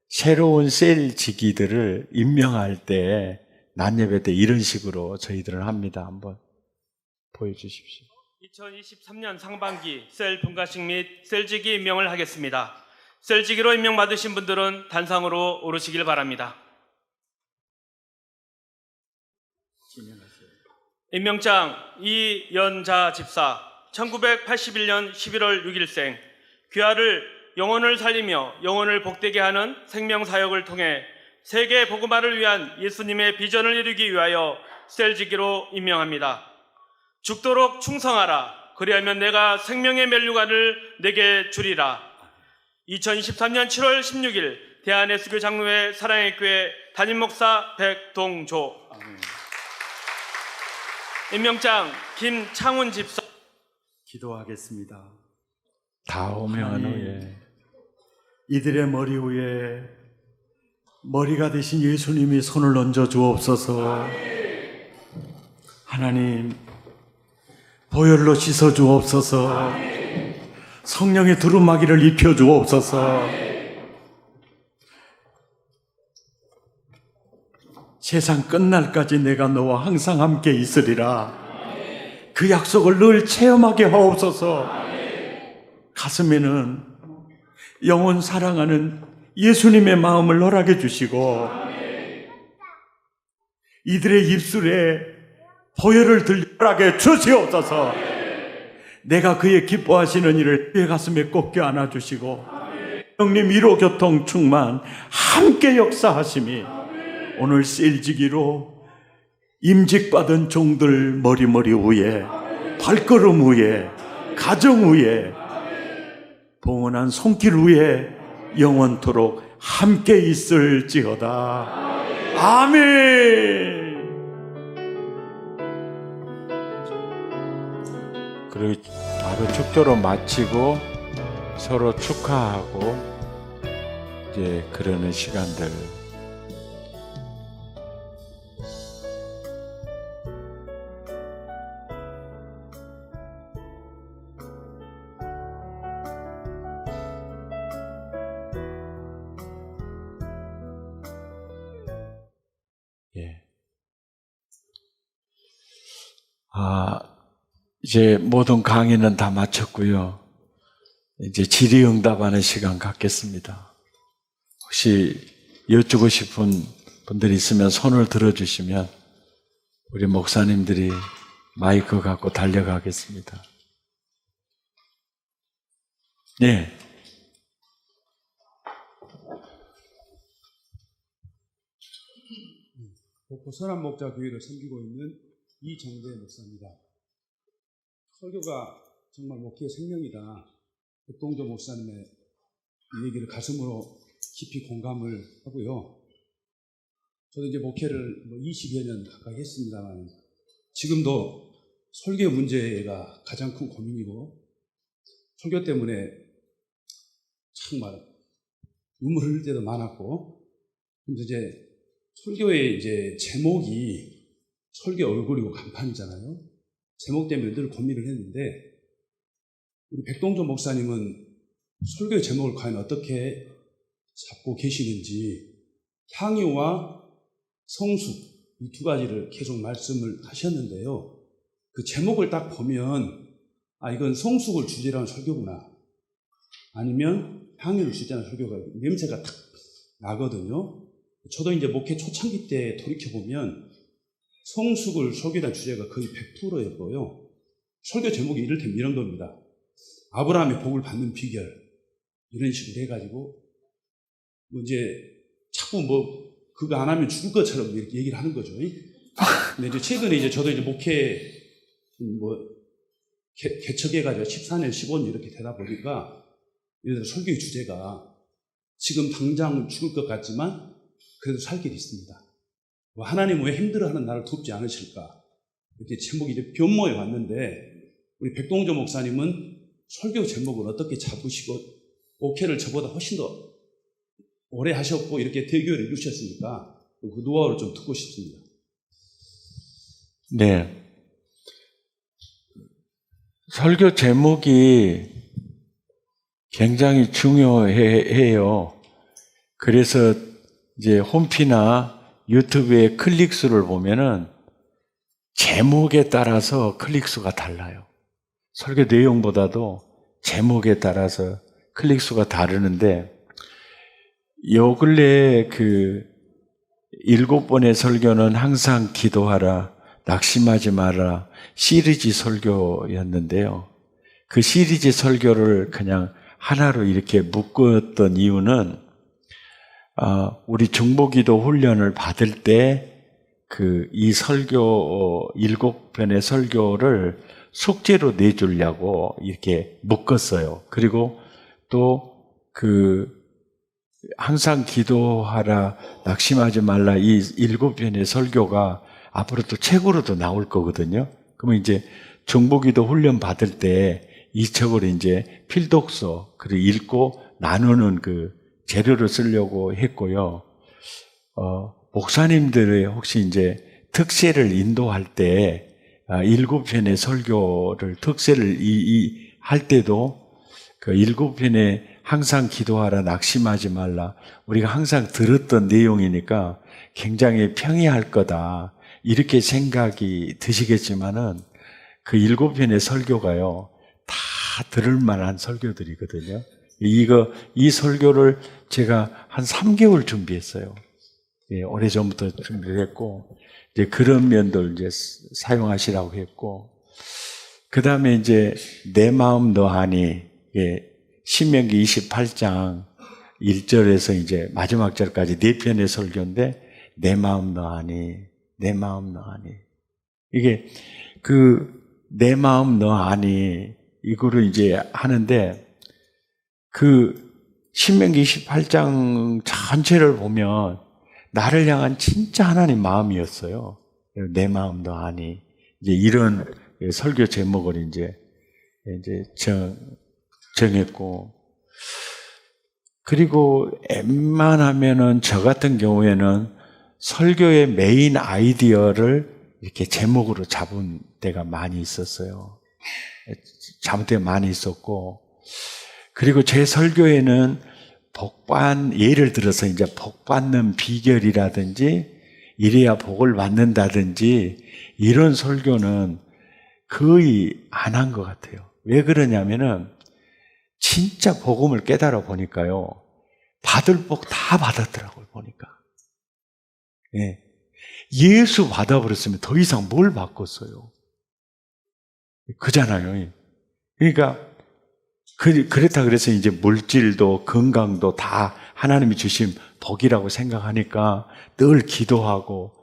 새로운 셀 지기들을 임명할 때 낮 예배 때 이런 식으로 저희들은 합니다. 한번 보여주십시오. 2023년 상반기 셀 분가식 및 셀지기 임명을 하겠습니다. 셀지기로 임명받으신 분들은 단상으로 오르시길 바랍니다. 임명장 이연자 집사, 1981년 11월 6일생, 귀하를 영혼을 살리며 영혼을 복되게 하는 생명사역을 통해 세계 복음화를 위한 예수님의 비전을 이루기 위하여 셀지기로 임명합니다. 죽도록 충성하라. 그리하면 내가 생명의 면류관을 내게 주리라. 2023년 7월 16일 대한예수교 장로회 사랑의 교회 담임목사 백동조. 임명장 김창훈 집사. 기도하겠습니다. 다 호명한 후에 이들의 머리 위에 머리가 되신 예수님이 손을 얹어 주옵소서. 하나님, 보혈로 씻어 주옵소서. 성령의 두루마기를 입혀 주옵소서. 세상 끝날까지 내가 너와 항상 함께 있으리라. 그 약속을 늘 체험하게 하옵소서. 가슴에는 영원 사랑하는 예수님의 마음을 허락해 주시고, 이들의 입술에 보혈을 들려하게 주시옵소서. 내가 그의 기뻐하시는 일을 그의 가슴에 꼭 껴안아 주시고, 성령 위로 교통 충만 함께 역사하심이 오늘 셀지기로 임직받은 종들 머리 위에, 발걸음 위에, 가정 위에, 봉헌한 손길 위에 영원토록 함께 있을지어다. 아멘. 그리고 바로 축도로 마치고 서로 축하하고 이제 그러는 시간들. 예. 이제 모든 강의는 다 마쳤고요. 이제 질의응답하는 시간 갖겠습니다. 혹시 여쭈고 싶은 분들이 있으면 손을 들어주시면 우리 목사님들이 마이크 갖고 달려가겠습니다. 네. 목포 선한목자교회를 섬기고 있는 이정대 목사입니다. 설교가 정말 목회의 생명이다. 백동조 목사님의 이 얘기를 가슴으로 깊이 공감을 하고요. 저도 이제 목회를 20여 년 가까이 했습니다만 지금도 설교 문제가 가장 큰 고민이고 설교 때문에 정말 눈물 흘릴 때도 많았고 근데 이제 설교의 이제 제목이 설교 얼굴이고 간판이잖아요. 제목 때문에 늘 고민을 했는데 우리 백동조 목사님은 설교의 제목을 과연 어떻게 잡고 계시는지 향유와 성숙 이 두 가지를 계속 말씀을 하셨는데요. 그 제목을 딱 보면 이건 성숙을 주제로 한 설교구나 아니면 향유를 주제로 한 설교가 냄새가 딱 나거든요. 저도 이제 목회 초창기 때 돌이켜보면 성숙을 설교한 주제가 거의 100%였고요. 설교 제목이 이를테면 이런 겁니다. 아브라함의 복을 받는 비결 이런 식으로 해가지고 이제 자꾸 그거 안 하면 죽을 것처럼 이렇게 얘기를 하는 거죠. 근데 이제 최근에 이제 저도 이제 목회 개척해가지고 14년, 15년 이렇게 되다 보니까 예를 들어 설교의 주제가 지금 당장 죽을 것 같지만 그래도 살 길이 있습니다. 하나님 왜 힘들어하는 나를 돕지 않으실까? 이렇게 제목이 이제 변모해 왔는데 우리 백동조 목사님은 설교 제목을 어떻게 잡으시고 목회를 저보다 훨씬 더 오래 하셨고 이렇게 대교를 이루셨으니까 그 노하우를 좀 듣고 싶습니다. 네. 설교 제목이 굉장히 중요해요. 그래서 이제 홈피나 유튜브의 클릭수를 보면은 제목에 따라서 클릭수가 달라요. 설교 내용보다도 제목에 따라서 클릭수가 다르는데 요 근래 7번의 설교는 항상 기도하라, 낙심하지 마라 시리즈 설교였는데요. 그 시리즈 설교를 그냥 하나로 이렇게 묶었던 이유는 우리 중보기도 훈련을 받을 때 이 설교 7편의 설교를 숙제로 내주려고 이렇게 묶었어요. 그리고 또 항상 기도하라, 낙심하지 말라 이 7편의 설교가 앞으로 또 책으로도 나올 거거든요. 그러면 이제 중보기도 훈련 받을 때 이 책을 이제 필독서 그리고 읽고 나누는 재료를 쓰려고 했고요. 목사님들의 혹시 이제 특세를 인도할 때 7편의 설교를 특세를 할 때도 7편에 항상 기도하라, 낙심하지 말라 우리가 항상 들었던 내용이니까 굉장히 평이할 거다 이렇게 생각이 드시겠지만은 7편의 설교가요 다 들을 만한 설교들이거든요. 이 설교를 제가 한 3개월 준비했어요. 예, 오래전부터 준비를 했고, 이제 그런 면들 이제 사용하시라고 했고, 그 다음에 이제 내 마음 너 아니, 신명기 28장 1절에서 이제 마지막 절까지 4편의 설교인데, 내 마음 너 아니, 내 마음 너 아니. 이게 내 마음 너 아니, 이거를 이제 하는데, 신명기 28장 전체를 보면 나를 향한 진짜 하나님 마음이었어요. 내 마음도 아니. 이제 이런 설교 제목을 이제 이제 정했고, 그리고 웬만하면은 저 같은 경우에는 설교의 메인 아이디어를 이렇게 제목으로 잡은 때가 많이 있었어요. 잡은 때가 많이 있었고, 그리고 제 설교에는 예를 들어서 이제 복 받는 비결이라든지 이래야 복을 받는다든지 이런 설교는 거의 안 한 것 같아요. 왜 그러냐면은 진짜 복음을 깨달아 보니까요, 받을 복 다 받았더라고요, 보니까. 예. 예수 받아버렸으면 더 이상 뭘 바꿨어요? 그잖아요. 그러니까, 그렇다 그래서 이제 물질도 건강도 다 하나님이 주신 복이라고 생각하니까 늘 기도하고,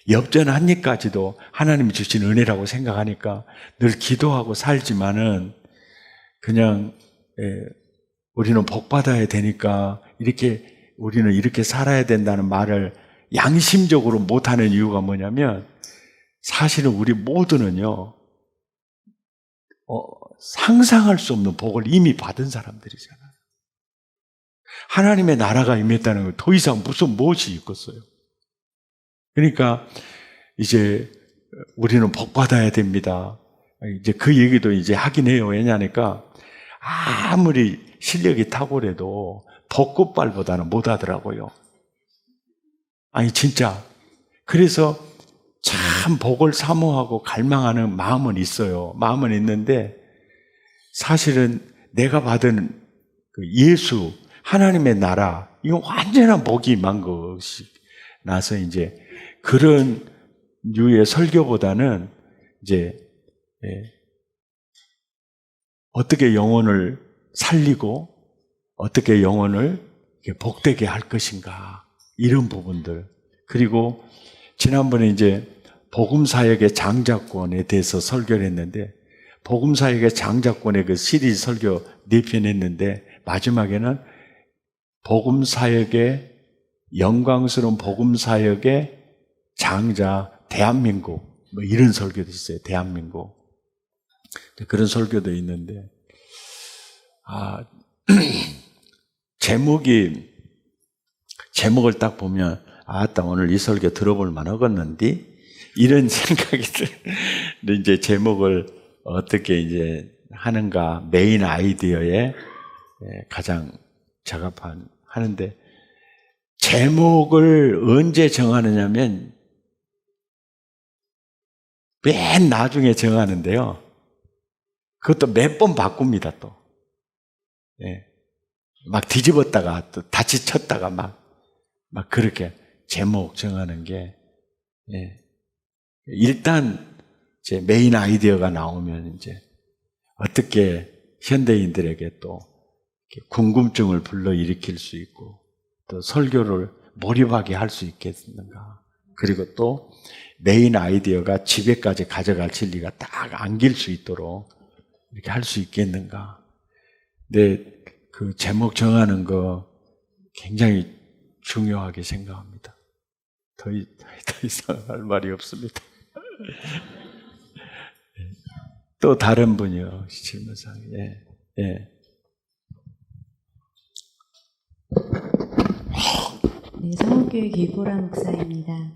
엽전 한 입까지도 하나님이 주신 은혜라고 생각하니까 늘 기도하고 살지만은 그냥, 우리는 복 받아야 되니까 우리는 이렇게 살아야 된다는 말을 양심적으로 못하는 이유가 뭐냐면, 사실은 우리 모두는요, 상상할 수 없는 복을 이미 받은 사람들이잖아요. 하나님의 나라가 임했다는 걸 더 이상 무엇이 있겠어요? 그러니까 이제 우리는 복 받아야 됩니다. 이제 그 얘기도 이제 하긴 해요. 왜냐니까 아무리 실력이 탁월해도 벚꽃발보다는 못 하더라고요. 아니 진짜. 그래서 참 복을 사모하고 갈망하는 마음은 있어요. 마음은 있는데 사실은 내가 받은 그 예수, 하나님의 나라, 이건 완전한 복이 임한 것이 나서 이제 그런 류의 설교보다는 이제 어떻게 영혼을 살리고 어떻게 영혼을 복되게 할 것인가, 이런 부분들. 그리고 지난번에 이제 복음사역의 장자권에 대해서 설교를 했는데, 복음사역의 장자권의 그 시리즈 설교 4편 했는데, 마지막에는 복음사역의 영광스러운 복음사역의 장자 대한민국, 뭐 이런 설교도 있어요. 대한민국. 그런 설교도 있는데, 제목을 딱 보면 아따 오늘 이 설교 들어볼 만하겠는데, 이런 생각이 들어요. 이제 제목을 어떻게 이제 하는가, 메인 아이디어에 가장 적합한 하는데, 제목을 언제 정하느냐면 맨 나중에 정하는데요, 그것도 몇 번 바꿉니다. 또 막 뒤집었다가 또 다시 쳤다가 막 그렇게 제목 정하는 게, 일단 제 메인 아이디어가 나오면 이제 어떻게 현대인들에게 또 궁금증을 불러일으킬 수 있고 또 설교를 몰입하게 할 수 있겠는가, 그리고 또 메인 아이디어가 집에까지 가져갈 진리가 딱 안길 수 있도록 이렇게 할 수 있겠는가. 근데 그 제목 정하는 거 굉장히 중요하게 생각합니다. 더 이상 할 말이 없습니다. 또 다른 분이요, 질문상. 예. 네, 서울교회 길보라 목사입니다.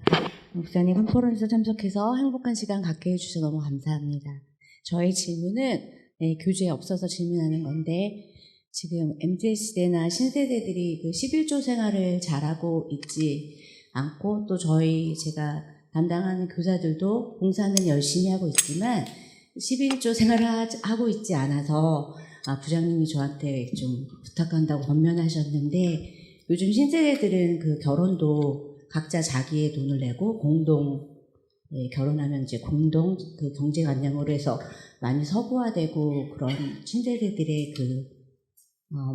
목사님 컨퍼런스 참석해서 행복한 시간 갖게 해주셔서 너무 감사합니다. 저의 질문은 교재에 없어서 질문하는 건데, 지금 MZ세대나 신세대들이 그 11조 생활을 잘하고 있지 않고, 또 제가 담당하는 교사들도 봉사는 열심히 하고 있지만 11조 생활을 하고 있지 않아서 부장님이 저한테 좀 부탁한다고 권면하셨는데, 요즘 신세대들은 그 결혼도 각자 자기의 돈을 내고 공동, 결혼하면 이제 공동 그 경제관념으로 해서 많이 서구화되고, 그런 신세대들의 그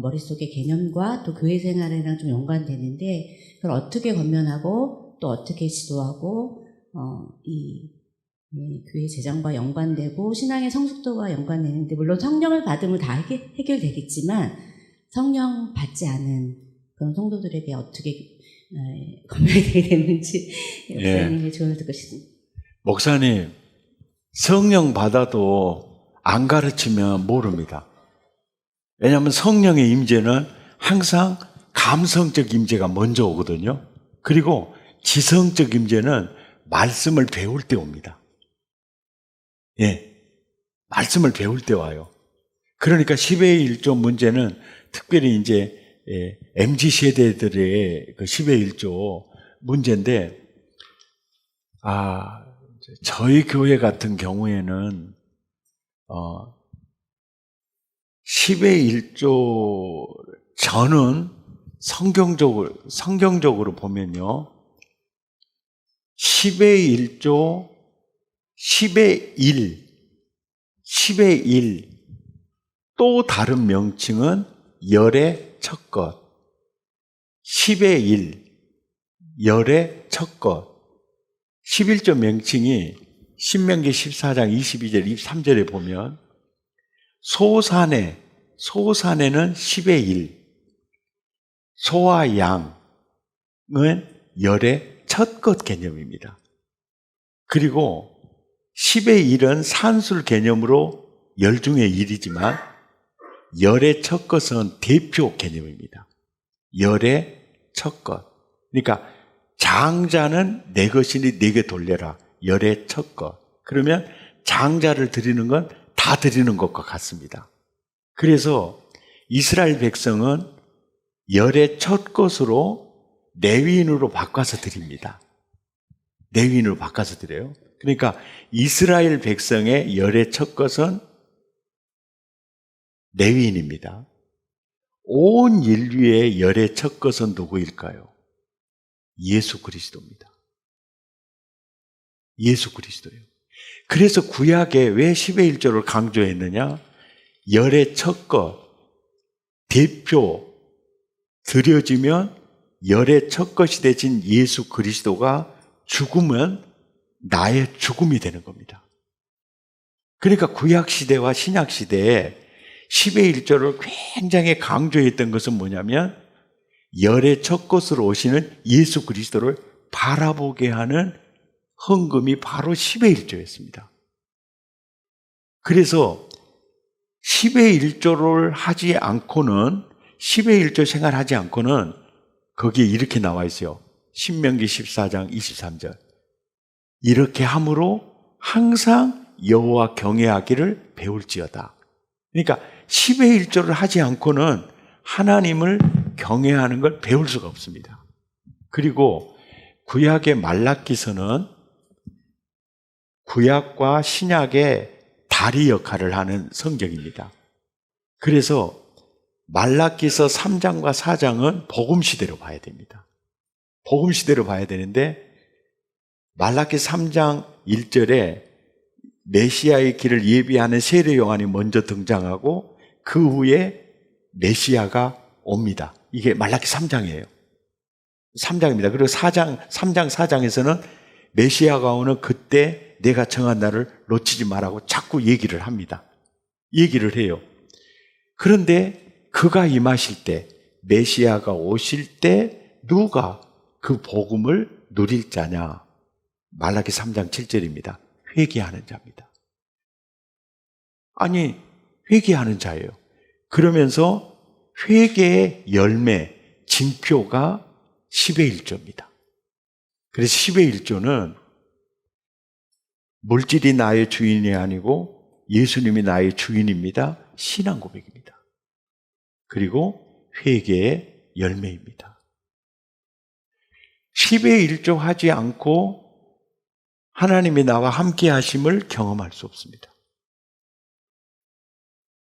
머릿속의 개념과 또 교회 생활이랑 좀 연관되는데, 그걸 어떻게 권면하고 또 어떻게 지도하고 이 교회 재정과 연관되고 신앙의 성숙도가 연관되는데, 물론 성령을 받으면 다 해결되겠지만 성령 받지 않은 그런 성도들에게 어떻게 권면이 되게 됐는지 목사님의 조언을 듣고 싶습니다. 목사님, 성령 받아도 안 가르치면 모릅니다. 왜냐하면 성령의 임재는 항상 감성적 임재가 먼저 오거든요. 그리고 지성적 임재는 말씀을 배울 때 옵니다. 예, 말씀을 배울 때 와요. 그러니까 10의 1조 문제는 특별히 이제 MZ 세대들의 그 10의 1조 문제인데, 저희 교회 같은 경우에는 10의 1조 저는 성경적으로 보면요, 10의 1조, 10의 1, 또 다른 명칭은 열의 첫 것. 10의 1, 열의 첫 것. 11조 명칭이 신명기 14장 22절, 23절에 보면 소산에는 10의 1, 소와 양은 열의 첫 것 개념입니다. 그리고 10의 1은 산술 개념으로 열 중에 1이지만 열의 첫 것은 대표 개념입니다. 열의 첫 것. 그러니까 장자는 내 것이니 내게 돌려라. 열의 첫 것. 그러면 장자를 드리는 건 다 드리는 것과 같습니다. 그래서 이스라엘 백성은 열의 첫 것으로 레위인으로 바꿔서 드립니다. 레위인으로 바꿔서 드려요. 그러니까 이스라엘 백성의 열의 첫 것은 레위인입니다. 온 인류의 열의 첫 것은 누구일까요? 예수 그리스도입니다. 예수 그리스도예요. 그래서 구약에 왜 10의 1조를 강조했느냐? 열의 첫 것, 대표 드려지면 열의 첫 것이 되신 예수 그리스도가 죽으면 나의 죽음이 되는 겁니다. 그러니까 구약시대와 신약시대에 10의 1조를 굉장히 강조했던 것은 뭐냐면 열의 첫 것으로 오시는 예수 그리스도를 바라보게 하는 헌금이 바로 10의 1조였습니다. 그래서 10의 1조를 하지 않고는 10의 1조 생활하지 않고는 거기에 이렇게 나와 있어요. 신명기 14장 23절. 이렇게 함으로 항상 여호와 경외하기를 배울지어다. 그러니까 10의 1조를 하지 않고는 하나님을 경외하는 걸 배울 수가 없습니다. 그리고 구약의 말라기서는 구약과 신약의 다리 역할을 하는 성경입니다. 그래서 말라기서 3장과 4장은 복음시대로 봐야 됩니다. 복음시대로 봐야 되는데 말라기 3장 1절에 메시아의 길을 예비하는 세례 요한이 먼저 등장하고 그 후에 메시아가 옵니다. 이게 말라기 3장이에요. 3장입니다. 그리고 3장 4장에서는 메시아가 오는 그때 내가 정한 날을 놓치지 말라고 자꾸 얘기를 합니다. 얘기를 해요. 그런데 그가 임하실 때, 메시아가 오실 때 누가 그 복음을 누릴 자냐? 말라기 3장 7절입니다. 회개하는 자입니다. 아니, 회개하는 자예요. 그러면서 회개의 열매, 징표가 10의 1조입니다. 그래서 10의 1조는 물질이 나의 주인이 아니고 예수님이 나의 주인입니다. 신앙 고백입니다. 그리고 회개의 열매입니다. 10의 1조 하지 않고 하나님이 나와 함께 하심을 경험할 수 없습니다.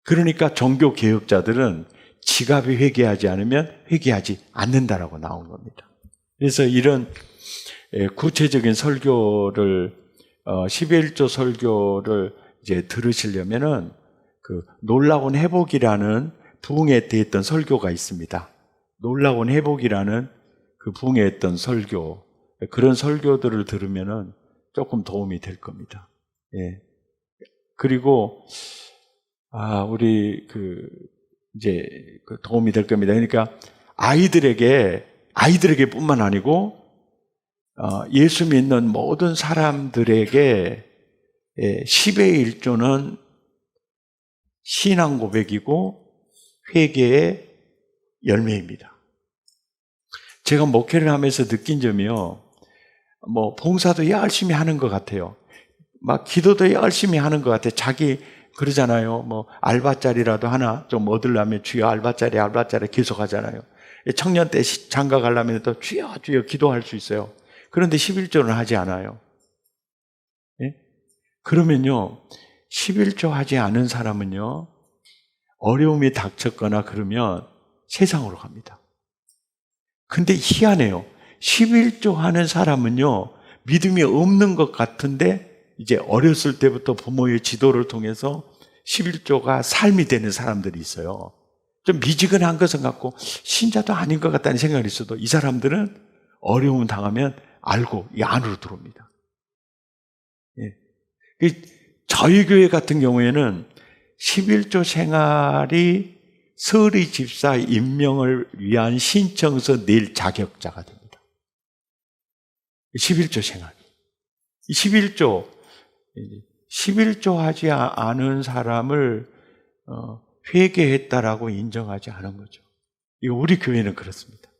그러니까 종교 개혁자들은 지갑이 회개하지 않으면 회개하지 않는다라고 나온 겁니다. 그래서 이런 구체적인 설교를 10의 1조 설교를 이제 들으시려면은 그 놀라운 회복이라는 부흥회 때 했던 설교가 있습니다. 놀라운 회복이라는 그 부흥회 했던 설교, 그런 설교들을 들으면은 조금 도움이 될 겁니다. 예. 그리고 우리 이제 도움이 될 겁니다. 그러니까 아이들에게뿐만 아니고 예수 믿는 모든 사람들에게 10의 1조는 신앙 고백이고 회개의 열매입니다. 제가 목회를 하면서 느낀 점이요. 뭐 봉사도 열심히 하는 것 같아요. 막 기도도 열심히 하는 것 같아요. 자기 그러잖아요. 뭐 알바짜리라도 하나 좀 얻으려면 주여 알바짜리 계속 하잖아요. 청년 때 장가 가려면 또 주여 기도할 수 있어요. 그런데 11조는 하지 않아요. 예? 그러면요 11조 하지 않은 사람은요 어려움이 닥쳤거나 그러면 세상으로 갑니다. 근데 희한해요. 11조 하는 사람은요 믿음이 없는 것 같은데 이제 어렸을 때부터 부모의 지도를 통해서 11조가 삶이 되는 사람들이 있어요. 좀 미지근한 것은 같고 신자도 아닌 것 같다는 생각이 있어도 이 사람들은 어려움 당하면 알고 이 안으로 들어옵니다. 예. 저희 교회 같은 경우에는 11조 생활이 서리 집사 임명을 위한 신청서 낼 자격자가 됩니다. 11조 생활. 11조 하지 않은 사람을 회개했다라고 인정하지 않은 거죠. 이거 우리 교회는 그렇습니다.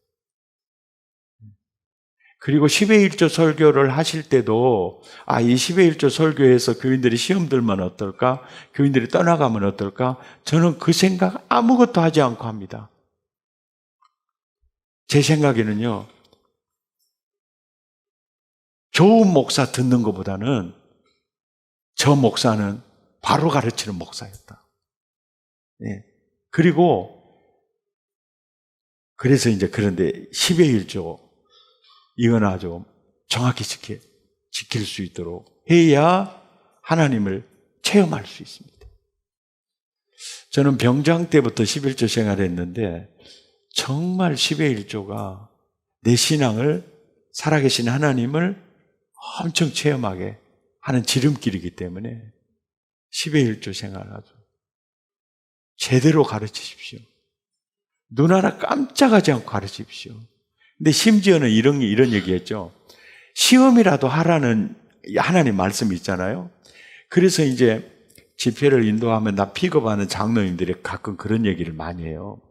그리고 10의 1조 설교를 하실 때도 이 10의 1조 설교에서 교인들이 시험 들면 어떨까? 교인들이 떠나가면 어떨까? 저는 그 생각 아무것도 하지 않고 합니다. 제 생각에는요. 좋은 목사 듣는 것보다는 저 목사는 바로 가르치는 목사였다. 예. 그래서 이제 그런데 10의 1조 이건 아주 정확히 지킬 수 있도록 해야 하나님을 체험할 수 있습니다. 저는 병장 때부터 11조 생활했는데 정말 10의 1조가 내 신앙을 살아계신 하나님을 엄청 체험하게 하는 지름길이기 때문에 10의 1조 생활 아주 제대로 가르치십시오. 눈 하나 깜짝하지 않고 가르치십시오. 근데 심지어는 이런 얘기했죠. 시험이라도 하라는 하나님 말씀이 있잖아요. 그래서 이제 집회를 인도하면 나 픽업하는 장로님들이 가끔 그런 얘기를 많이 해요.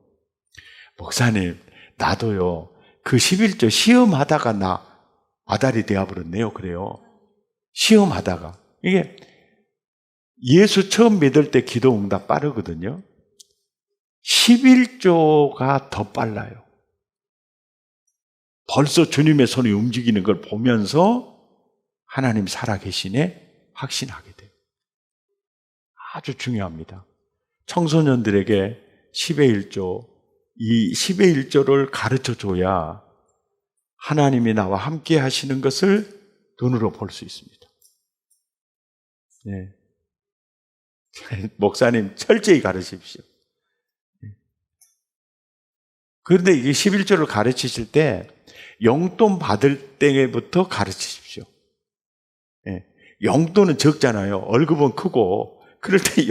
목사님, 나도요, 그 11조 시험하다가 나 아달이 되어버렸네요. 그래요. 시험하다가. 이게 예수 처음 믿을 때 기도 응답 빠르거든요. 11조가 더 빨라요. 벌써 주님의 손이 움직이는 걸 보면서 하나님 살아계시네 확신하게 돼요. 아주 중요합니다. 청소년들에게 10의 1조, 이 10의 1조를 가르쳐줘야 하나님이 나와 함께 하시는 것을 눈으로 볼 수 있습니다. 네. 목사님 철저히 가르치십시오. 그런데 이게 11조를 가르치실 때 용돈 받을 때부터 가르치십시오. 예. 용돈은 적잖아요. 월급은 크고 그럴 때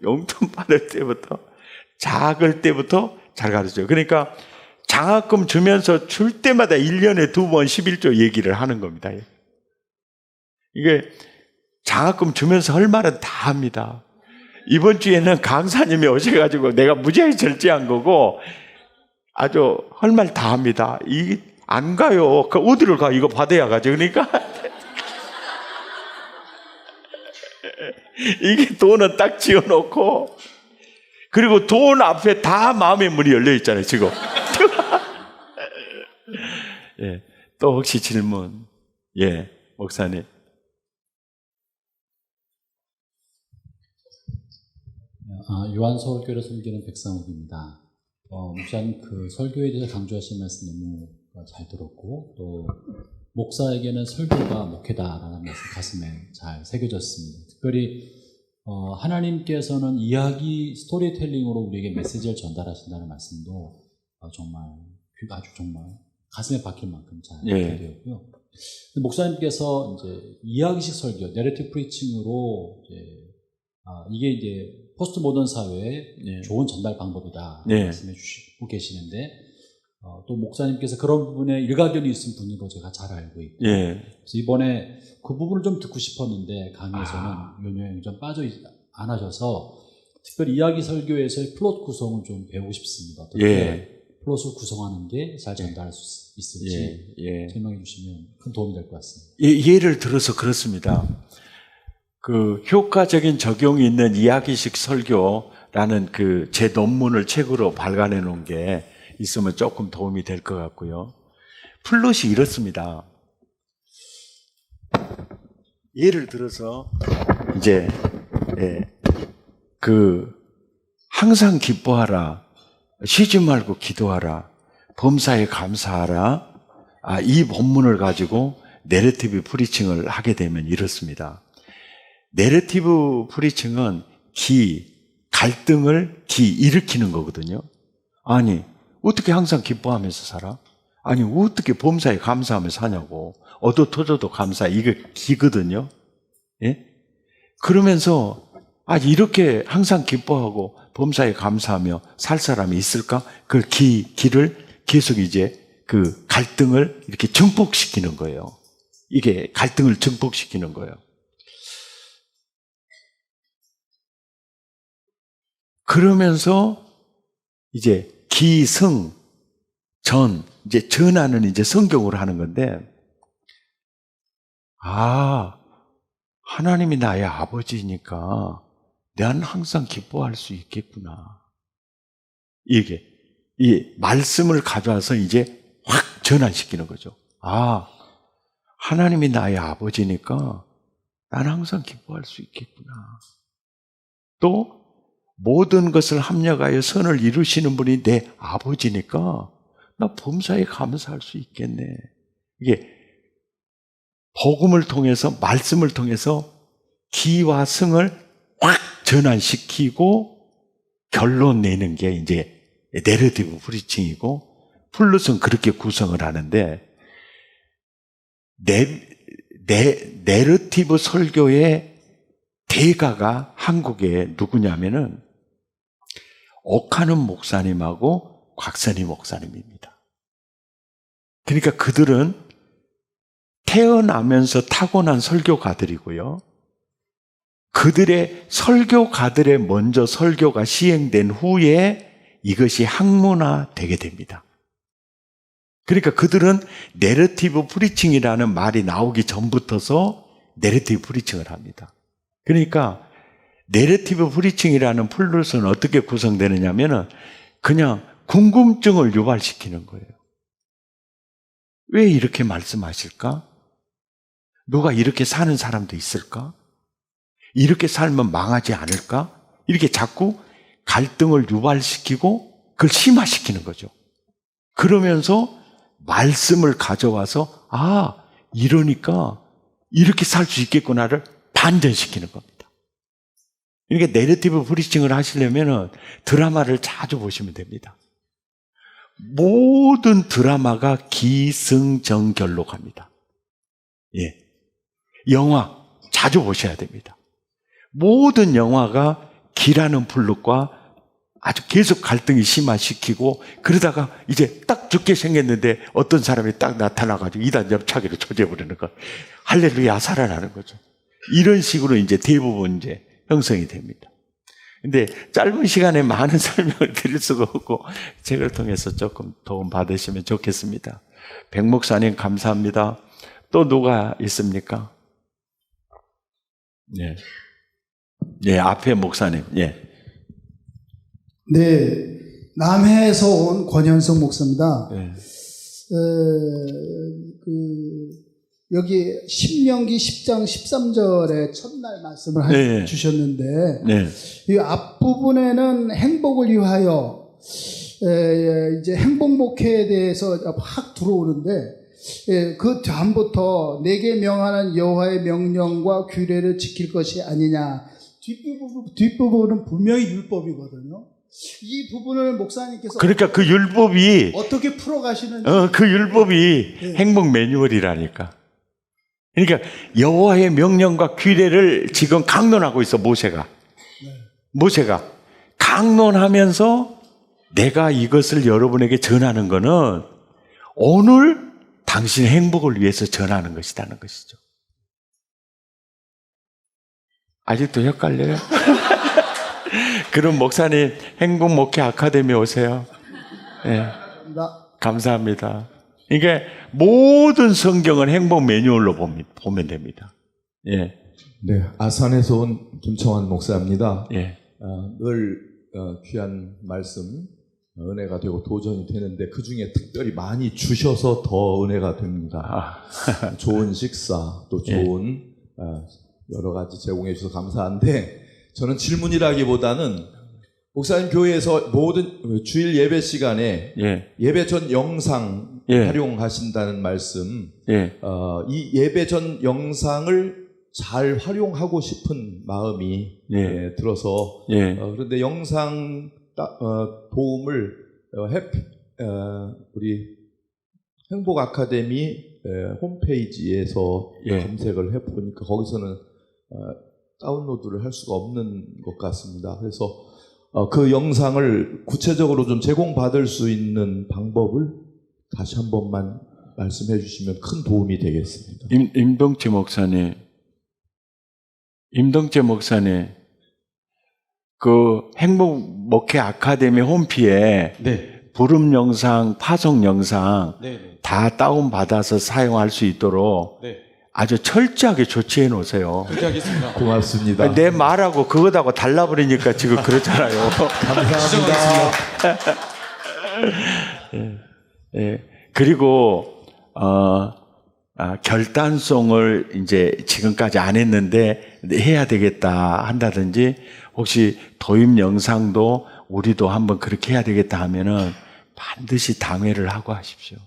용돈 받을 때부터 작을 때부터 잘 가르쳐요. 그러니까 장학금 주면서 줄 때마다 1년에 2번 11조 얘기를 하는 겁니다. 이게 장학금 주면서 할 말은 다 합니다. 이번 주에는 강사님이 오셔가지고 내가 무지하게 절제한 거고 아주 할 말 다 합니다. 안 가요. 그 어디를 가? 이거 받아야 가죠. 그러니까 이게 돈은 딱 지어놓고 그리고 돈 앞에 다 마음의 문이 열려 있잖아요. 지금. 예. 또 혹시 질문? 예, 목사님. 요한서울교회를 섬기는 백상욱입니다. 목사님 그 설교에 대해서 강조하신 말씀 너무 잘 들었고 또 목사에게는 설교가 목회다라는 말씀 가슴에 잘 새겨졌습니다. 특별히 하나님께서는 이야기 스토리텔링으로 우리에게 메시지를 전달하신다는 말씀도 정말 가슴에 박힐 만큼 잘 되었고요. 목사님께서 이제 이야기식 설교, 내러티브 프리칭으로 이게 이제 포스트 모던 사회의 좋은 전달 방법이다 말씀해 주시고 계시는데 또 목사님께서 그런 부분에 일가견이 있은 분으로 제가 잘 알고 있고 그래서 이번에 그 부분을 좀 듣고 싶었는데 강의에서는 요 내용이 좀 빠져 안 하셔서 특별히 이야기 설교에서의 플롯 구성을 좀 배우고 싶습니다. 어떻게 예. 플롯을 구성하는 게 잘 전달할 수 있을지 설명해 주시면 큰 도움이 될 것 같습니다. 예를 들어서 그렇습니다. 그 효과적인 적용이 있는 이야기식 설교라는 그 제 논문을 책으로 발간해 놓은 게 있으면 조금 도움이 될 것 같고요. 플롯이 이렇습니다. 예를 들어서 이제 항상 기뻐하라, 쉬지 말고 기도하라, 범사에 감사하라. 이 본문을 가지고 내러티브 프리칭을 하게 되면 이렇습니다. 내러티브 프리칭은 갈등을 일으키는 거거든요. 아니, 어떻게 항상 기뻐하면서 살아? 아니, 어떻게 범사에 감사하면서 사냐고. 얻어 터져도 감사. 이게 기거든요. 예? 그러면서, 이렇게 항상 기뻐하고 범사에 감사하며 살 사람이 있을까? 그 기를 계속 이제 그 갈등을 이렇게 증폭시키는 거예요. 이게 갈등을 증폭시키는 거예요. 그러면서 이제 기승, 이제 전하는 이제 성경으로 하는 건데, 하나님이 나의 아버지니까 난 항상 기뻐할 수 있겠구나. 이 말씀을 가져와서 이제 확 전환시키는 거죠. 하나님이 나의 아버지니까 난 항상 기뻐할 수 있겠구나. 또 모든 것을 합력하여 선을 이루시는 분이 내 아버지니까 나 범사에 감사할 수 있겠네. 이게 복음을 통해서, 말씀을 통해서 기와 승을 확 전환시키고 결론 내는 게 이제 내러티브 프리칭이고, 플롯은 그렇게 구성을 하는데, 내러티브 설교의 대가가 한국에 누구냐면은 옥하는 목사님하고 곽선희 목사님입니다. 그러니까 그들은 태어나면서 타고난 설교가들이고요. 그들의 설교가들의 먼저 설교가 시행된 후에 이것이 학문화되게 됩니다. 그러니까 그들은 내러티브 프리칭이라는 말이 나오기 전부터서 내러티브 프리칭을 합니다. 그러니까 내러티브 프리칭이라는 플롯은 어떻게 구성되느냐면은 그냥 궁금증을 유발시키는 거예요. 왜 이렇게 말씀하실까? 누가 이렇게 사는 사람도 있을까? 이렇게 살면 망하지 않을까? 이렇게 자꾸 갈등을 유발시키고 그걸 심화시키는 거죠. 그러면서 말씀을 가져와서 이러니까 이렇게 살 수 있겠구나를 반전시키는 겁니다. 그러니까 내러티브 프리칭을 하시려면 드라마를 자주 보시면 됩니다. 모든 드라마가 기승전결로 갑니다. 영화 자주 보셔야 됩니다. 모든 영화가 기라는 플롯과 아주 계속 갈등이 심화시키고, 그러다가 이제 딱 죽게 생겼는데 어떤 사람이 딱 나타나가지고 이단 옆차기로 조져버리는 거. 할렐루야, 살아나는 거죠. 이런 식으로 이제 대부분 이제 형성이 됩니다. 근데 짧은 시간에 많은 설명을 드릴 수가 없고 책을 통해서 조금 도움 받으시면 좋겠습니다. 백 목사님 감사합니다. 또 누가 있습니까? 앞에 목사님. 남해에서 온 권현석 목사입니다. 여기 신명기 10장 13절에 첫날 말씀을 주셨는데, 이 앞부분에는 행복을 위하여, 이제 행복 목회에 대해서 확 들어오는데, 그 다음부터 내게 명하는 여호와의 명령과 규례를 지킬 것이 아니냐. 뒷부분은 분명히 율법이거든요. 이 부분을 목사님께서 그러니까 그 율법이 어떻게 풀어가시는지, 그 율법이 행복 매뉴얼이라니까. 그러니까 여호와의 명령과 규례를 지금 강론하고 있어. 모세가 강론하면서 내가 이것을 여러분에게 전하는 것은 오늘 당신의 행복을 위해서 전하는 것이라는 것이죠. 아직도 헷갈려요? 그럼 목사님 행복 목회 아카데미 오세요. 예. 감사합니다. 이게 모든 성경은 행복 매뉴얼로 보면 됩니다. 예. 네, 아산에서 온 김청환 목사입니다. 예. 늘 귀한 말씀 은혜가 되고 도전이 되는데 그 중에 특별히 많이 주셔서 더 은혜가 됩니다. 좋은 식사 또 좋은 여러 가지 제공해 주셔서 감사한데 저는 질문이라기보다는 목사님 교회에서 모든 주일 예배 시간에 예배 전 영상 활용하신다는 말씀 이 예배 전 영상을 잘 활용하고 싶은 마음이 들어서 그런데 영상 도움을 우리 행복 아카데미 홈페이지에서 검색을 해보니까 거기서는 다운로드를 할 수가 없는 것 같습니다. 그래서 그 영상을 구체적으로 좀 제공받을 수 있는 방법을 다시 한 번만 말씀해 주시면 큰 도움이 되겠습니다. 임동재 목사님, 그 행복 목회 아카데미 홈피에 부름 영상, 파송 영상 다 다운받아서 사용할 수 있도록 아주 철저하게 조치해 놓으세요. 그렇게 하겠습니다. 고맙습니다. 내 말하고 그거다고 달라버리니까 지금 그렇잖아요. 감사합니다. 그리고 결단송을 이제 지금까지 안 했는데 해야 되겠다 한다든지 혹시 도입 영상도 우리도 한번 그렇게 해야 되겠다 하면은 반드시 당회를 하고 하십시오.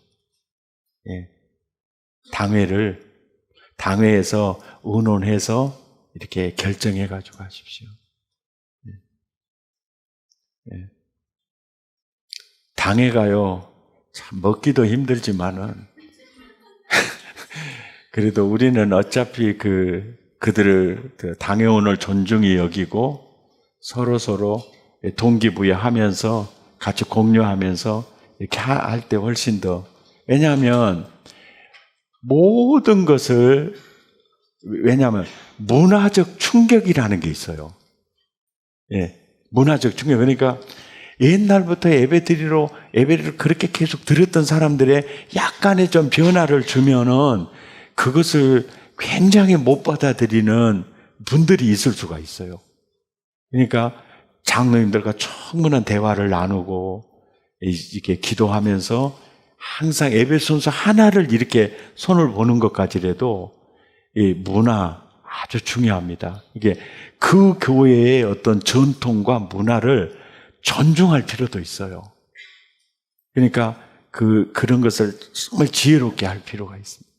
당회에서 의논해서 이렇게 결정해 가지고 하십시오. 당회가요, 참 먹기도 힘들지만은 그래도 우리는 어차피 그들을 당회원을 존중히 여기고 서로 동기부여하면서 같이 공유하면서 이렇게 할 때 훨씬 더, 왜냐하면 모든 것을, 왜냐하면 문화적 충격이라는 게 있어요. 문화적 충격. 그러니까 옛날부터 예배를 그렇게 계속 드렸던 사람들의 약간의 좀 변화를 주면은 그것을 굉장히 못 받아들이는 분들이 있을 수가 있어요. 그러니까 장로님들과 충분한 대화를 나누고 이렇게 기도하면서 항상 예배 순서 하나를 이렇게 손을 보는 것까지라도 이 문화 아주 중요합니다. 이게 그 교회의 어떤 전통과 문화를 존중할 필요도 있어요. 그러니까 그런 것을 정말 지혜롭게 할 필요가 있습니다.